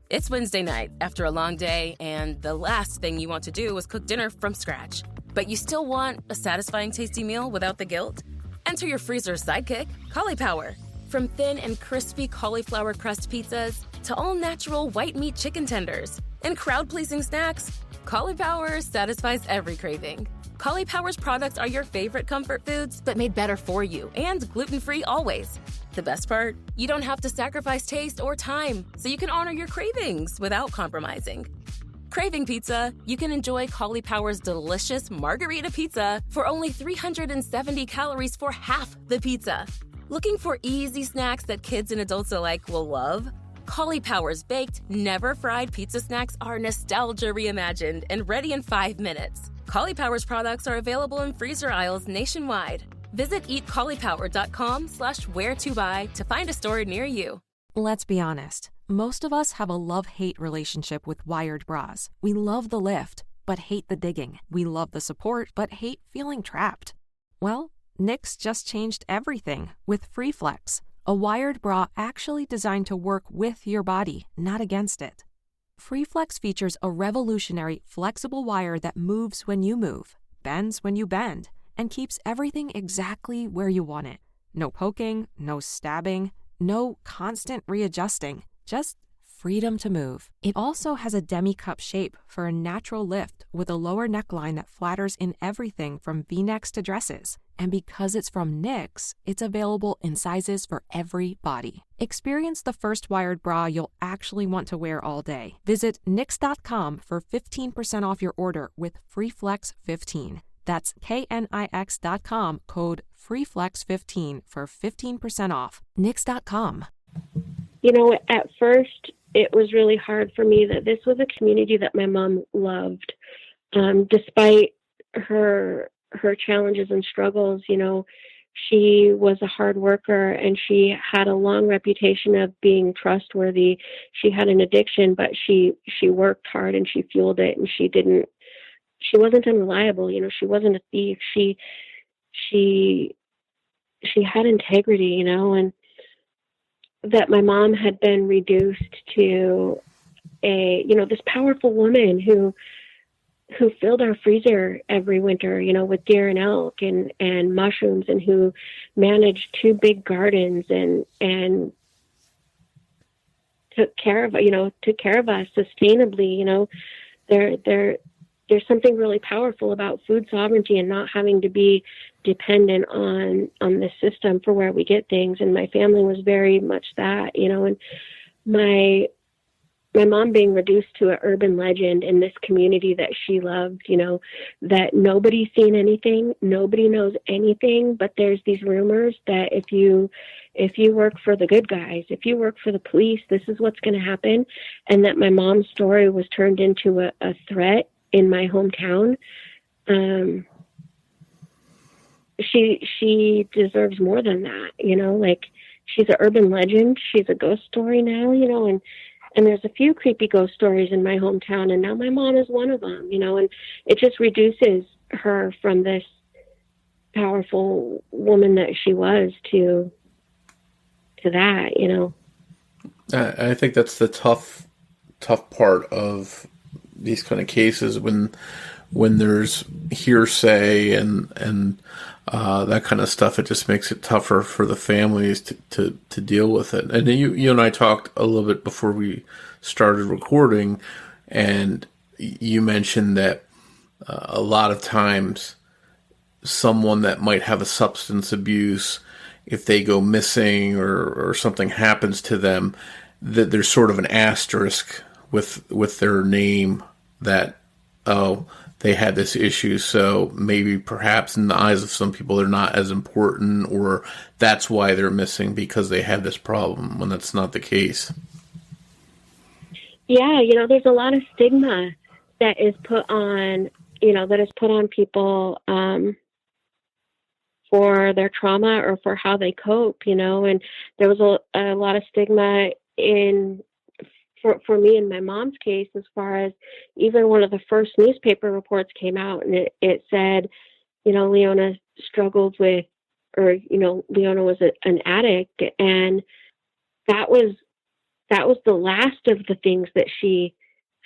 It's Wednesday night after a long day, and the last thing you want to do is cook dinner from scratch. But you still want a satisfying, tasty meal without the guilt? Enter your freezer's sidekick, Cauliflower. From thin and crispy cauliflower crust pizzas to all-natural white meat chicken tenders and crowd-pleasing snacks, Cauliflower satisfies every craving. Cauliflower's products are your favorite comfort foods, but made better for you and gluten-free always. The best part? You don't have to sacrifice taste or time, so you can honor your cravings without compromising. Craving pizza? You can enjoy Cauliflower's delicious margarita pizza for only 370 calories for half the pizza. Looking for easy snacks that kids and adults alike will love? Cauliflower's baked, never fried pizza snacks are nostalgia reimagined and ready in 5 minutes. Cauliflower's products are available in freezer aisles nationwide. Visit eatcauliflower.com/where-to-buy to find a store near you. Let's be honest. Most of us have a love-hate relationship with wired bras. We love the lift, but hate the digging. We love the support, but hate feeling trapped. Well, Knix just changed everything with FreeFlex, a wired bra actually designed to work with your body, not against it. FreeFlex features a revolutionary flexible wire that moves when you move, bends when you bend, and keeps everything exactly where you want it. No poking, no stabbing, no constant readjusting, just freedom to move. It also has a demi-cup shape for a natural lift with a lower neckline that flatters in everything from V-necks to dresses. And because it's from Knix, it's available in sizes for every body. Experience the first wired bra you'll actually want to wear all day. Visit Knix.com for 15% off your order with FreeFlex15. That's KNIX.com, code FreeFlex15 for 15% off. Knix.com. You know, at first, it was really hard for me that this was a community that my mom loved. Despite her challenges and struggles, you know, she was a hard worker and she had a long reputation of being trustworthy. She had an addiction, but she worked hard and she fueled it, and she wasn't unreliable. You know, she wasn't a thief. She had integrity, you know, and that my mom had been reduced to this powerful woman who filled our freezer every winter, you know, with deer and elk and mushrooms, and who managed 2 big gardens and took care of us sustainably. You know, there's something really powerful about food sovereignty and not having to be dependent on the system for where we get things. And my family was very much that, you know, and my mom being reduced to an urban legend in this community that she loved, you know, that nobody's seen anything, nobody knows anything, but there's these rumors that if you work for the good guys, if you work for the police, this is what's going to happen. And that my mom's story was turned into a threat in my hometown. She deserves more than that, you know, like she's an urban legend. She's a ghost story now, you know, and there's a few creepy ghost stories in my hometown, and now my mom is one of them, you know, and it just reduces her from this powerful woman that she was to that, you know. I think that's the tough part of these kind of cases, when there's hearsay and that kind of stuff. It just makes it tougher for the families to deal with it. And then you and I talked a little bit before we started recording, and you mentioned that a lot of times someone that might have a substance abuse, if they go missing or something happens to them, that there's sort of an asterisk with their name that, oh, they had this issue, so maybe perhaps in the eyes of some people they're not as important, or that's why they're missing, because they have this problem, when that's not the case. Yeah, you know, there's a lot of stigma that is put on, people for their trauma or for how they cope, you know, and there was a lot of stigma for me in my mom's case, as far as even one of the first newspaper reports came out, and it said, Leona struggled with, or, Leona was an addict, and that was the last of the things that she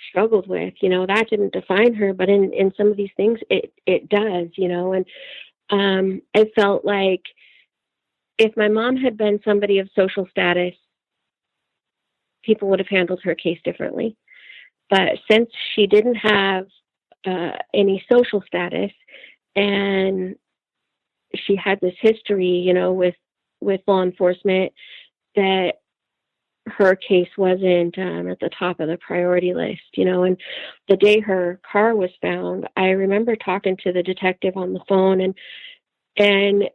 struggled with. That didn't define her, but in some of these things it does, and I felt like if my mom had been somebody of social status, people would have handled her case differently. But since she didn't have any social status, and she had this history, with law enforcement, that her case wasn't at the top of the priority list, and the day her car was found, I remember talking to the detective on the phone and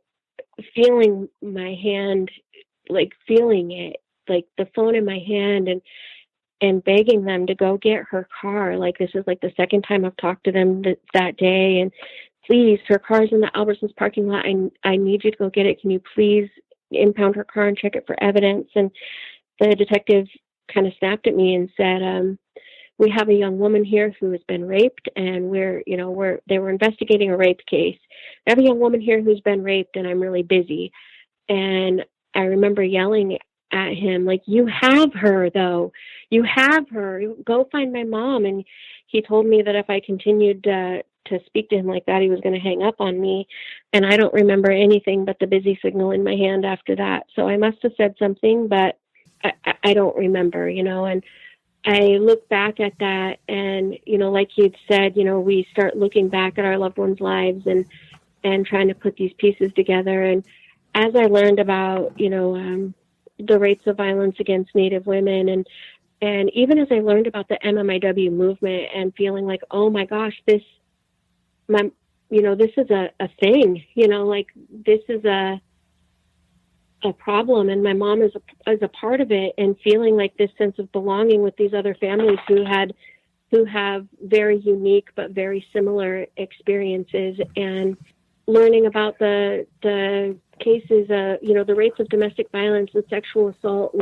feeling my hand, like feeling it, like the phone in my hand, and begging them to go get her car. Like, this is like the second time I've talked to them that day, and please, her car's in the Albertsons parking lot. I need you to go get it. Can you please impound her car and check it for evidence? And the detective kind of snapped at me and said, we have a young woman here who has been raped, and they were investigating a rape case. We have a young woman here who's been raped, and I'm really busy. And I remember yelling at him, like, you have her, though. You have her. Go find my mom. And he told me that if I continued to speak to him like that, he was going to hang up on me. And I don't remember anything but the busy signal in my hand after that. So I must have said something, but I don't remember, and I look back at that, and, like you'd said, we start looking back at our loved ones' lives and trying to put these pieces together. And as I learned about, the rates of violence against Native women, and even as I learned about the MMIW movement, and feeling like, oh my gosh, this is a thing, like, this is a problem, and my mom is a part of it, and feeling like this sense of belonging with these other families who have very unique but very similar experiences, and learning about the cases, the rates of domestic violence and sexual assault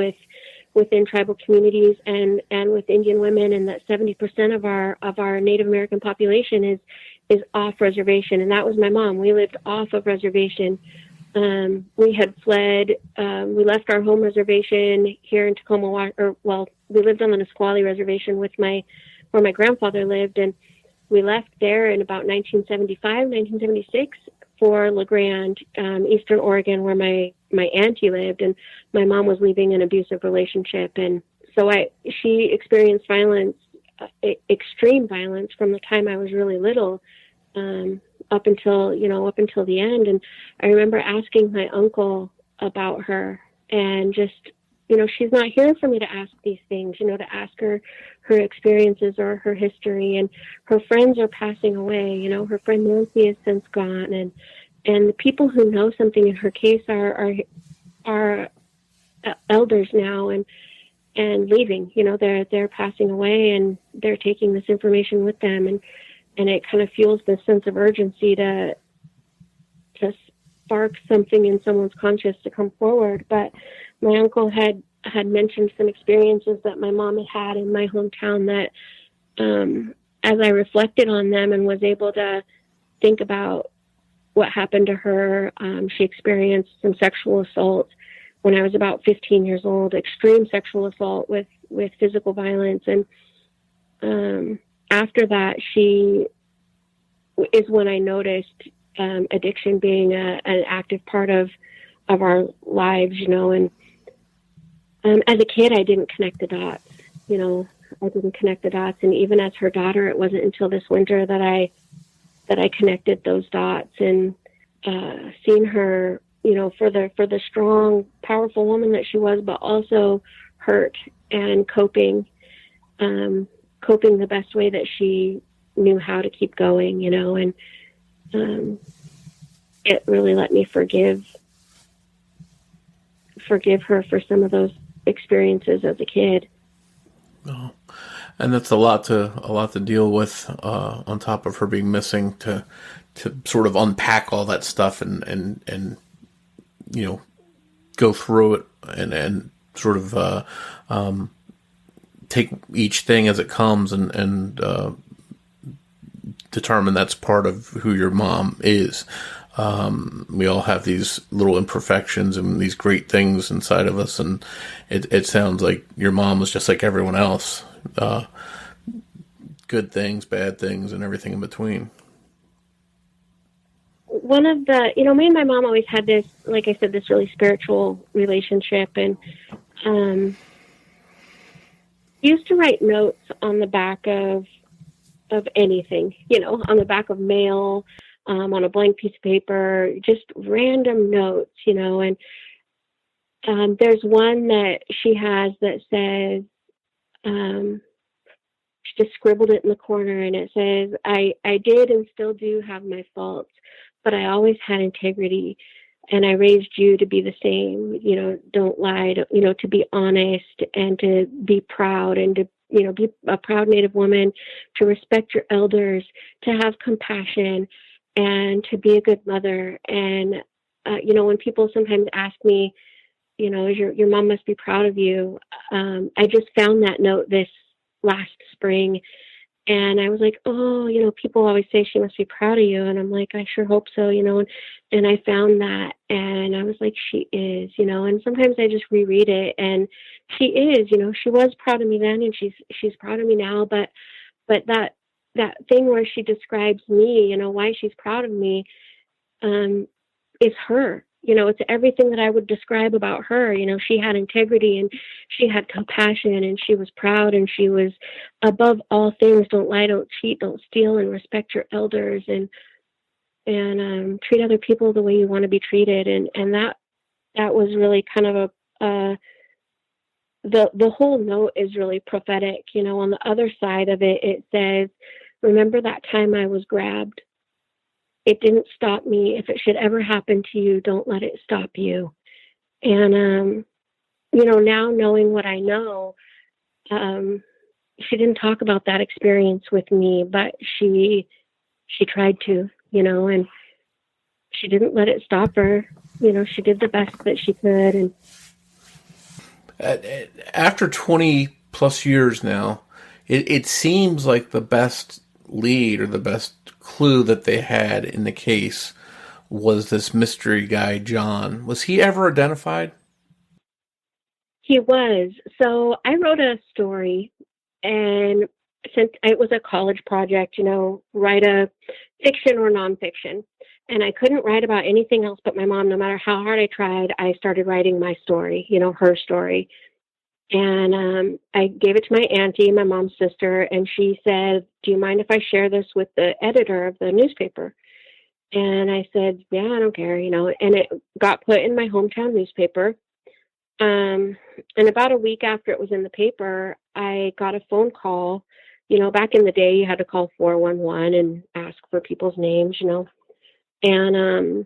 within tribal communities and with Indian women, and that 70% of our Native American population is off reservation. And that was my mom. We lived off of reservation. We had fled. We left our home reservation here in Tacoma, we lived on the Nisqually reservation where my grandfather lived, and we left there in about 1975, 1976 for La Grande, Eastern Oregon, where my auntie lived, and my mom was leaving an abusive relationship. And so she experienced violence, extreme violence, from the time I was really little, up until the end. And I remember asking my uncle about her, and just, she's not here for me to ask these things, to ask her experiences or her history. And her friends are passing away. Her friend Nancy is since gone, and the people who know something in her case are elders now and leaving. They're passing away, and they're taking this information with them, and it kind of fuels this sense of urgency to spark something in someone's conscience to come forward. But my uncle had mentioned some experiences that my mom had in my hometown that, as I reflected on them and was able to think about what happened to her, she experienced some sexual assault when I was about 15 years old, extreme sexual assault with physical violence. And after that, she is when I noticed addiction being an active part of our lives, and as a kid, I didn't connect the dots. I didn't connect the dots, and even as her daughter, it wasn't until this winter that I connected those dots, and seen her, for the strong, powerful woman that she was, but also hurt and coping the best way that she knew how to keep going, and it really let me forgive her for some of those experiences as a kid. Oh, and that's a lot to deal with, on top of her being missing, to sort of unpack all that stuff and go through it and sort of take each thing as it comes and determine that's part of who your mom is. We all have these little imperfections and these great things inside of us, and it sounds like your mom was just like everyone else. Good things, bad things, and everything in between. One of the, me and my mom always had this, like I said, this really spiritual relationship, and used to write notes on the back of anything, on the back of mail, on a blank piece of paper, just random notes, and there's one that she has that says, she just scribbled it in the corner, and it says, I did and still do have my faults, but I always had integrity, and I raised you to be the same, don't lie, to be honest, and to be proud, and to, be a proud Native woman, to respect your elders, to have compassion, and to be a good mother. And, when people sometimes ask me, your mom must be proud of you. I just found that note this last spring, and I was like, oh, people always say she must be proud of you. And I'm like, I sure hope so, and I found that, and I was like, she is, and sometimes I just reread it, and she is, she was proud of me then, and she's proud of me now. But that thing where she describes me, why she's proud of me, is her. It's everything that I would describe about her. She had integrity, and she had compassion, and she was proud, and she was above all things, don't lie, don't cheat, don't steal, and respect your elders, and treat other people the way you want to be treated. And that was really kind of the whole note is really prophetic. On the other side of it, it says, remember that time I was grabbed. It didn't stop me. If it should ever happen to you, don't let it stop you. And, now knowing what I know, she didn't talk about that experience with me, but she tried to, and she didn't let it stop her. She did the best that she could. And after 20 plus years now, it seems like the best lead or the best clue that they had in the case was this mystery guy, John. Was he ever identified? He was. So I wrote a story, and since it was a college project, write a fiction or nonfiction. And I couldn't write about anything else but my mom. No matter how hard I tried, I started writing my story, her story. And I gave it to my auntie, my mom's sister, and she said, do you mind if I share this with the editor of the newspaper? And I said, yeah, I don't care, and it got put in my hometown newspaper. And about a week after it was in the paper, I got a phone call. Back in the day, you had to call 411 and ask for people's names, And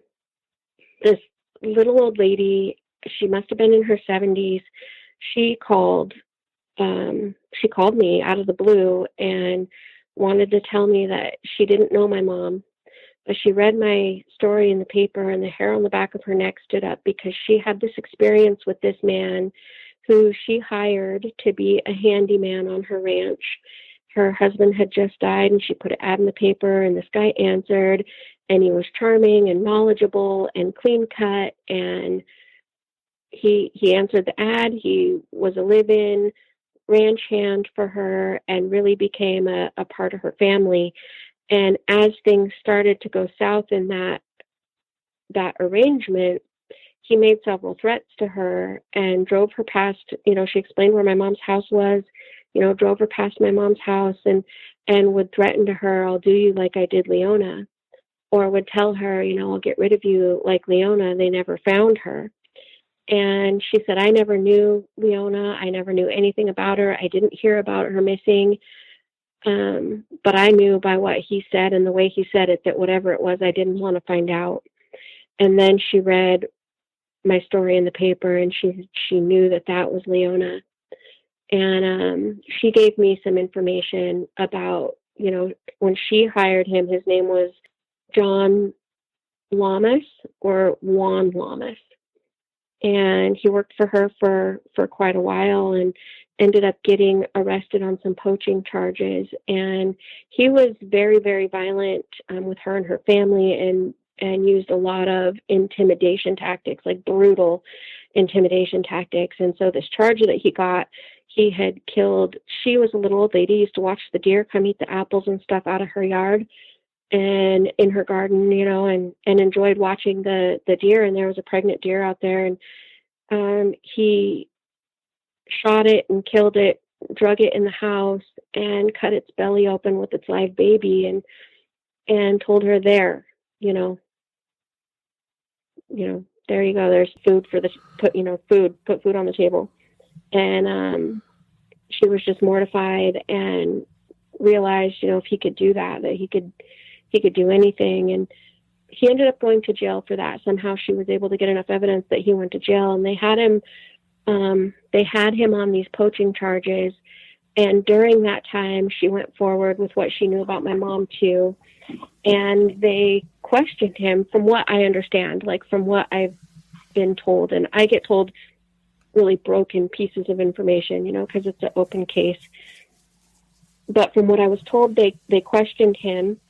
this little old lady, she must have been in her 70s. She called me out of the blue and wanted to tell me that she didn't know my mom, but she read my story in the paper, and the hair on the back of her neck stood up because she had this experience with this man who she hired to be a handyman on her ranch. Her husband had just died, and she put an ad in the paper, and this guy answered, and he was charming and knowledgeable and clean cut, and he answered the ad. He was a live-in ranch hand for her and really became a part of her family. And as things started to go south in that arrangement, he made several threats to her and drove her past, she explained where my mom's house was, drove her past my mom's house and would threaten to her, I'll do you like I did Leona, or would tell her, I'll get rid of you like Leona. They never found her. And she said, I never knew Leona. I never knew anything about her. I didn't hear about her missing. But I knew by what he said and the way he said it, that whatever it was, I didn't want to find out. And then she read my story in the paper, and she knew that was Leona. And she gave me some information about, when she hired him, his name was John Lamas or Juan Lamas. And he worked for her for quite a while. And ended up getting arrested on some poaching charges. And he was very, very violent with her and her family, and used a lot of intimidation tactics, like brutal intimidation tactics. And so this charge that he got, he had killed, she was a little old lady, used to watch the deer come eat the apples and stuff out of her yard and in her garden, and enjoyed watching the deer. And there was a pregnant deer out there, and he shot it and killed it, drug it in the house, and cut its belly open with its live baby, and told her, there you go, there's food for put food on the table. And she was just mortified and realized, if he could do that he could do anything. And he ended up going to jail for that. Somehow she was able to get enough evidence that he went to jail, and they had him on these poaching charges. And during that time, she went forward with what she knew about my mom too. And they questioned him, from what I understand, like from what I've been told. And I get told really broken pieces of information, because it's an open case. But from what I was told, they questioned him,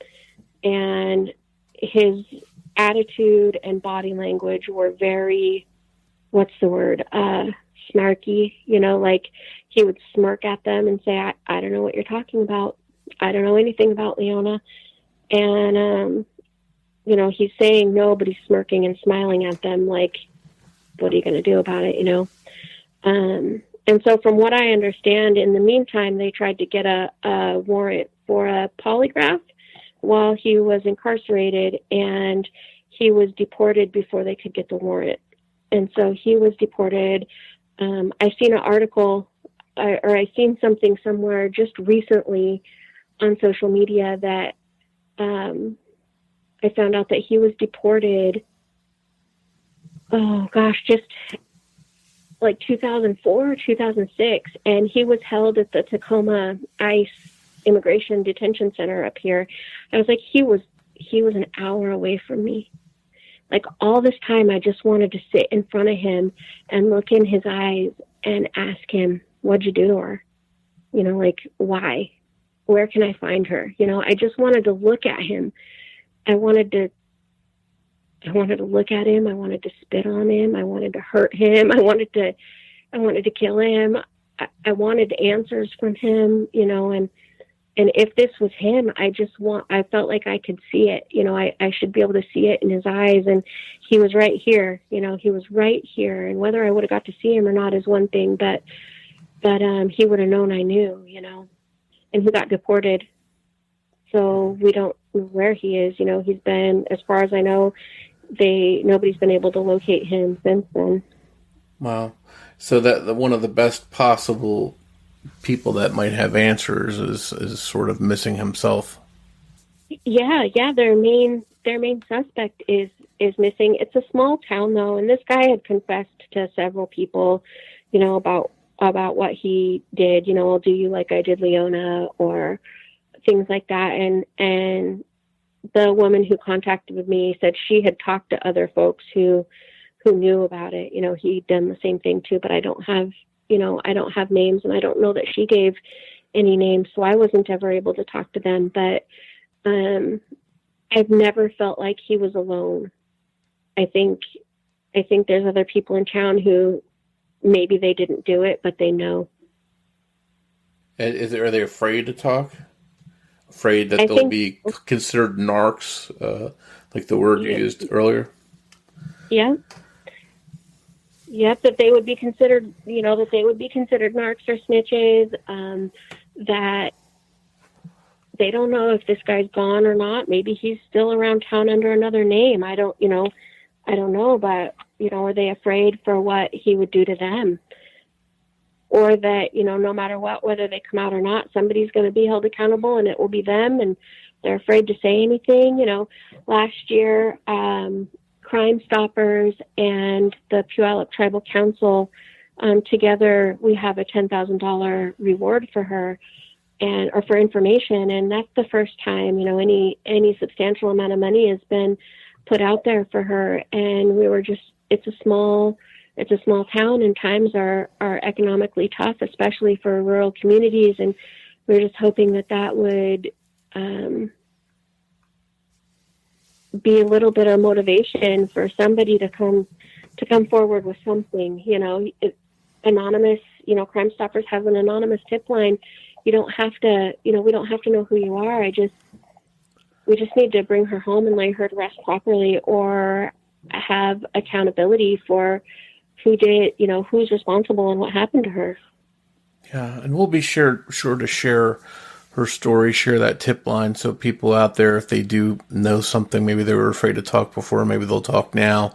and his attitude and body language were very, what's the word? Snarky, like he would smirk at them and say, I don't know what you're talking about. I don't know anything about Leona. And, he's saying no, but he's smirking and smiling at them like, what are you going to do about it, And so from what I understand, in the meantime, they tried to get a warrant for a polygraph while he was incarcerated, and he was deported before they could get the warrant. And so he was deported. I seen an article, or I seen something somewhere just recently on social media that I found out that he was deported, just like 2004 or 2006, and he was held at the Tacoma ICE Immigration Detention Center up here. I was like, he was an hour away from me. Like all this time, I just wanted to sit in front of him and look in his eyes and ask him, what'd you do to her? Like, why? Where can I find her? I just wanted to look at him. I wanted to look at him. I wanted to spit on him. I wanted to hurt him. I wanted to kill him. I wanted answers from him, and if this was him, I felt like I could see it. I should be able to see it in his eyes. And he was right here, he was right here. And whether I would have got to see him or not is one thing, but he would have known I knew, and he got deported. So we don't know where he is. He's been, as far as I know, nobody's been able to locate him since then. Wow. So that one of the best possible people that might have answers is sort of missing himself. Yeah. Their main suspect is missing. It's a small town though, and this guy had confessed to several people, about what he did. I'll do you like I did Leona, or things like that. And the woman who contacted me said she had talked to other folks who knew about it. He'd done the same thing too, but I don't have names, and I don't know that she gave any names, so I wasn't ever able to talk to them. But I've never felt like he was alone. I think there's other people in town who maybe they didn't do it, but they know. Are they afraid to talk? Afraid that they'll be considered narcs, like the word you used earlier? Yeah. Yep, that they would be considered, narcs or snitches, that they don't know if this guy's gone or not. Maybe he's still around town under another name. I don't know, but, are they afraid for what he would do to them? Or that, no matter what, whether they come out or not, somebody's going to be held accountable and it will be them, and they're afraid to say anything. Last year, Crime Stoppers and the Puyallup Tribal Council, together, we have a $10,000 reward for her or for information. And that's the first time, any substantial amount of money has been put out there for her. And it's a small it's a small town, and times are economically tough, especially for rural communities. And we're just hoping that would be a little bit of motivation for somebody to come forward with something. Anonymous, Crime Stoppers has an anonymous tip line. You don't have to, we don't have to know who you are. We just need to bring her home and lay her to rest properly, or have accountability for who did, who's responsible and what happened to her. Yeah, and we'll be sure to share her story, share that tip line, so people out there, if they do know something, maybe they were afraid to talk before, maybe they'll talk now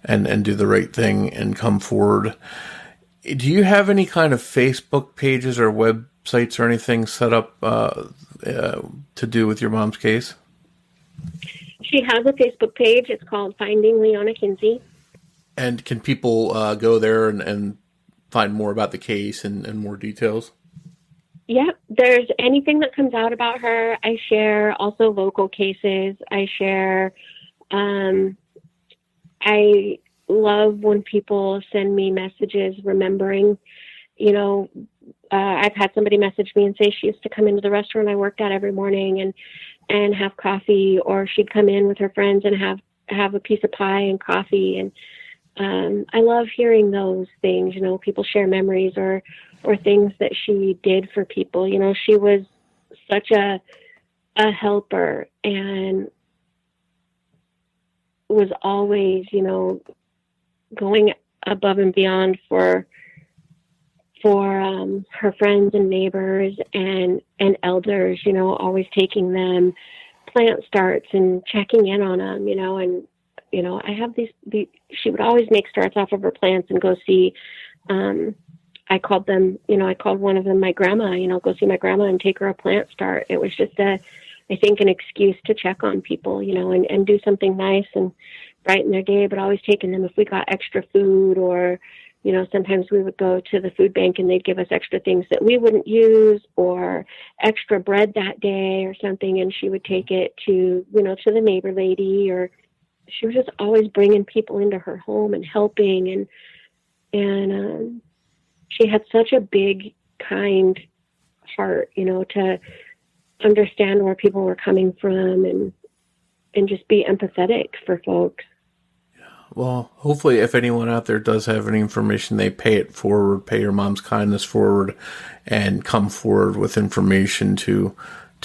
and do the right thing and come forward. Do you have any kind of Facebook pages or websites or anything set up to do with your mom's case? She has a Facebook page. It's called Finding Leona Kinsey. And can people go there and find more about the case and more details? Yep. There's anything that comes out about her. I share also local cases. I share, I love when people send me messages remembering, I've had somebody message me and say she used to come into the restaurant I worked at every morning and have coffee, or she'd come in with her friends and have a piece of pie and coffee. And I love hearing those things, people share memories or things that she did for people. She was such a helper and was always, going above and beyond for her friends and neighbors and elders, always taking them plant starts and checking in on them, and, I have these, she would always make starts off of her plants and go see, I called one of them my grandma, go see my grandma and take her a plant start. It was just I think an excuse to check on people, and do something nice and brighten their day, but always taking them if we got extra food, or, sometimes we would go to the food bank and they'd give us extra things that we wouldn't use, or extra bread that day or something. And she would take it to, to the neighbor lady, or she was just always bringing people into her home and helping. And she had such a big, kind heart, to understand where people were coming from and just be empathetic for folks. Well, hopefully if anyone out there does have any information, they pay it forward, pay your mom's kindness forward, and come forward with information to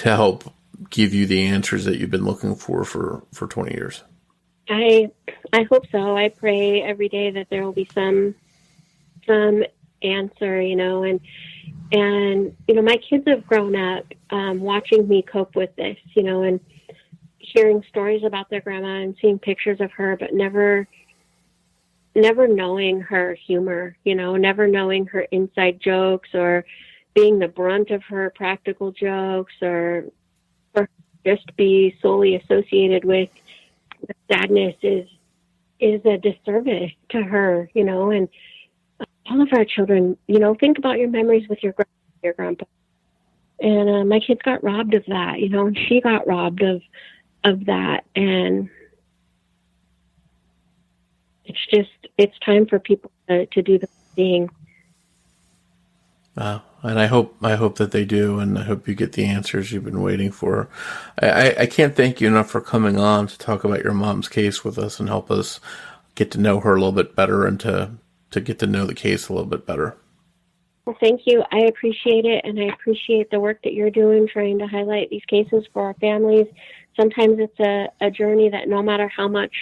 help give you the answers that you've been looking for 20 years. I hope so. I pray every day that there will be some answer, and my kids have grown up watching me cope with this, and hearing stories about their grandma and seeing pictures of her, but never knowing her humor, never knowing her inside jokes, or being the brunt of her practical jokes, or just be solely associated with the sadness is a disservice to her, and all of our children, think about your memories with your grandpa. And my kids got robbed of that, and she got robbed of that. And it's time for people to do the thing. And I hope that they do, and I hope you get the answers you've been waiting for. I can't thank you enough for coming on to talk about your mom's case with us and help us get to know her a little bit better and to get to know the case a little bit better. Well, thank you. I appreciate it, and I appreciate the work that you're doing, trying to highlight these cases for our families. Sometimes it's a journey that no matter how much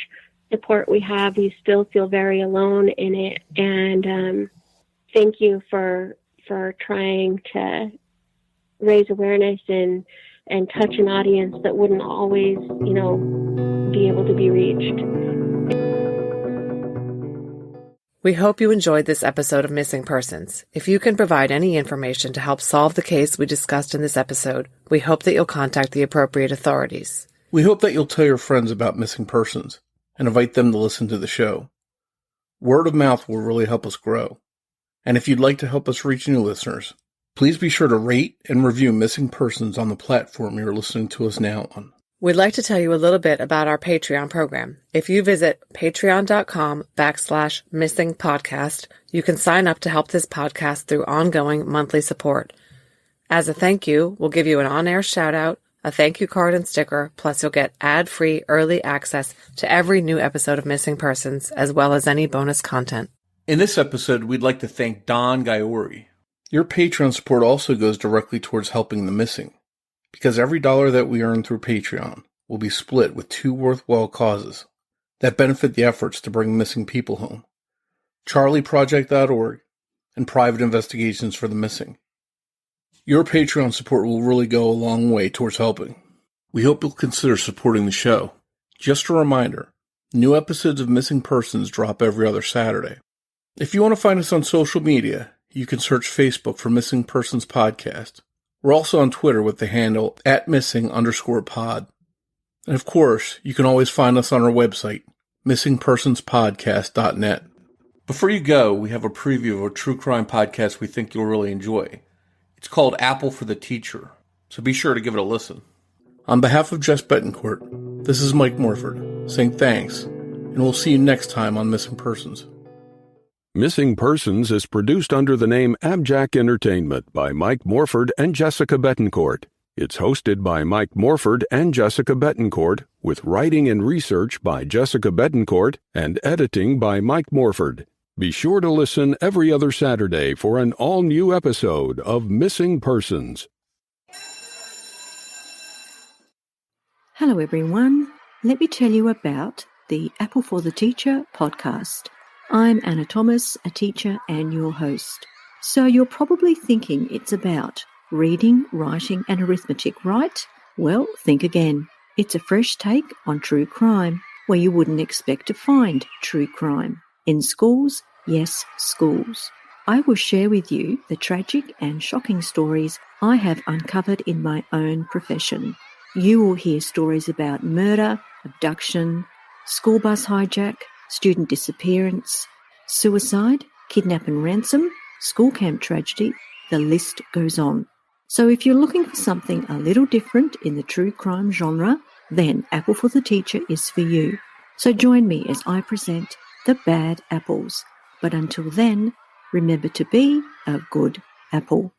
support we have, you still feel very alone in it. And thank you for trying to raise awareness and touch an audience that wouldn't always, be able to be reached. We hope you enjoyed this episode of Missing Persons. If you can provide any information to help solve the case we discussed in this episode, we hope that you'll contact the appropriate authorities. We hope that you'll tell your friends about Missing Persons and invite them to listen to the show. Word of mouth will really help us grow. And if you'd like to help us reach new listeners, please be sure to rate and review Missing Persons on the platform you're listening to us now on. We'd like to tell you a little bit about our Patreon program. If you visit patreon.com/missingpodcast, you can sign up to help this podcast through ongoing monthly support. As a thank you, we'll give you an on-air shout-out, a thank you card and sticker, plus you'll get ad-free early access to every new episode of Missing Persons, as well as any bonus content. In this episode, we'd like to thank Don Gaiori. Your Patreon support also goes directly towards helping the missing, because every dollar that we earn through Patreon will be split with two worthwhile causes that benefit the efforts to bring missing people home: CharlieProject.org and Private Investigations for the Missing. Your Patreon support will really go a long way towards helping. We hope you'll consider supporting the show. Just a reminder, new episodes of Missing Persons drop every other Saturday. If you want to find us on social media, you can search Facebook for Missing Persons Podcast. We're also on Twitter with the handle @missing_pod. And of course, you can always find us on our website, missingpersonspodcast.net. Before you go, we have a preview of a true crime podcast we think you'll really enjoy. It's called Apple for the Teacher, so be sure to give it a listen. On behalf of Jess Betancourt, this is Mike Morford saying thanks, and we'll see you next time on Missing Persons. Missing Persons is produced under the name AbJack Entertainment by Mike Morford and Jessica Betancourt. It's hosted by Mike Morford and Jessica Betancourt, with writing and research by Jessica Betancourt and editing by Mike Morford. Be sure to listen every other Saturday for an all-new episode of Missing Persons. Hello everyone, let me tell you about the Apple for the Teacher podcast. I'm Anna Thomas, a teacher and your host. So you're probably thinking it's about reading, writing and arithmetic, right? Well, think again. It's a fresh take on true crime, where you wouldn't expect to find true crime. In schools, yes, schools. I will share with you the tragic and shocking stories I have uncovered in my own profession. You will hear stories about murder, abduction, school bus hijack, student disappearance, suicide, kidnap and ransom, school camp tragedy, the list goes on. So if you're looking for something a little different in the true crime genre, then Apple for the Teacher is for you. So join me as I present the bad apples. But until then, remember to be a good apple.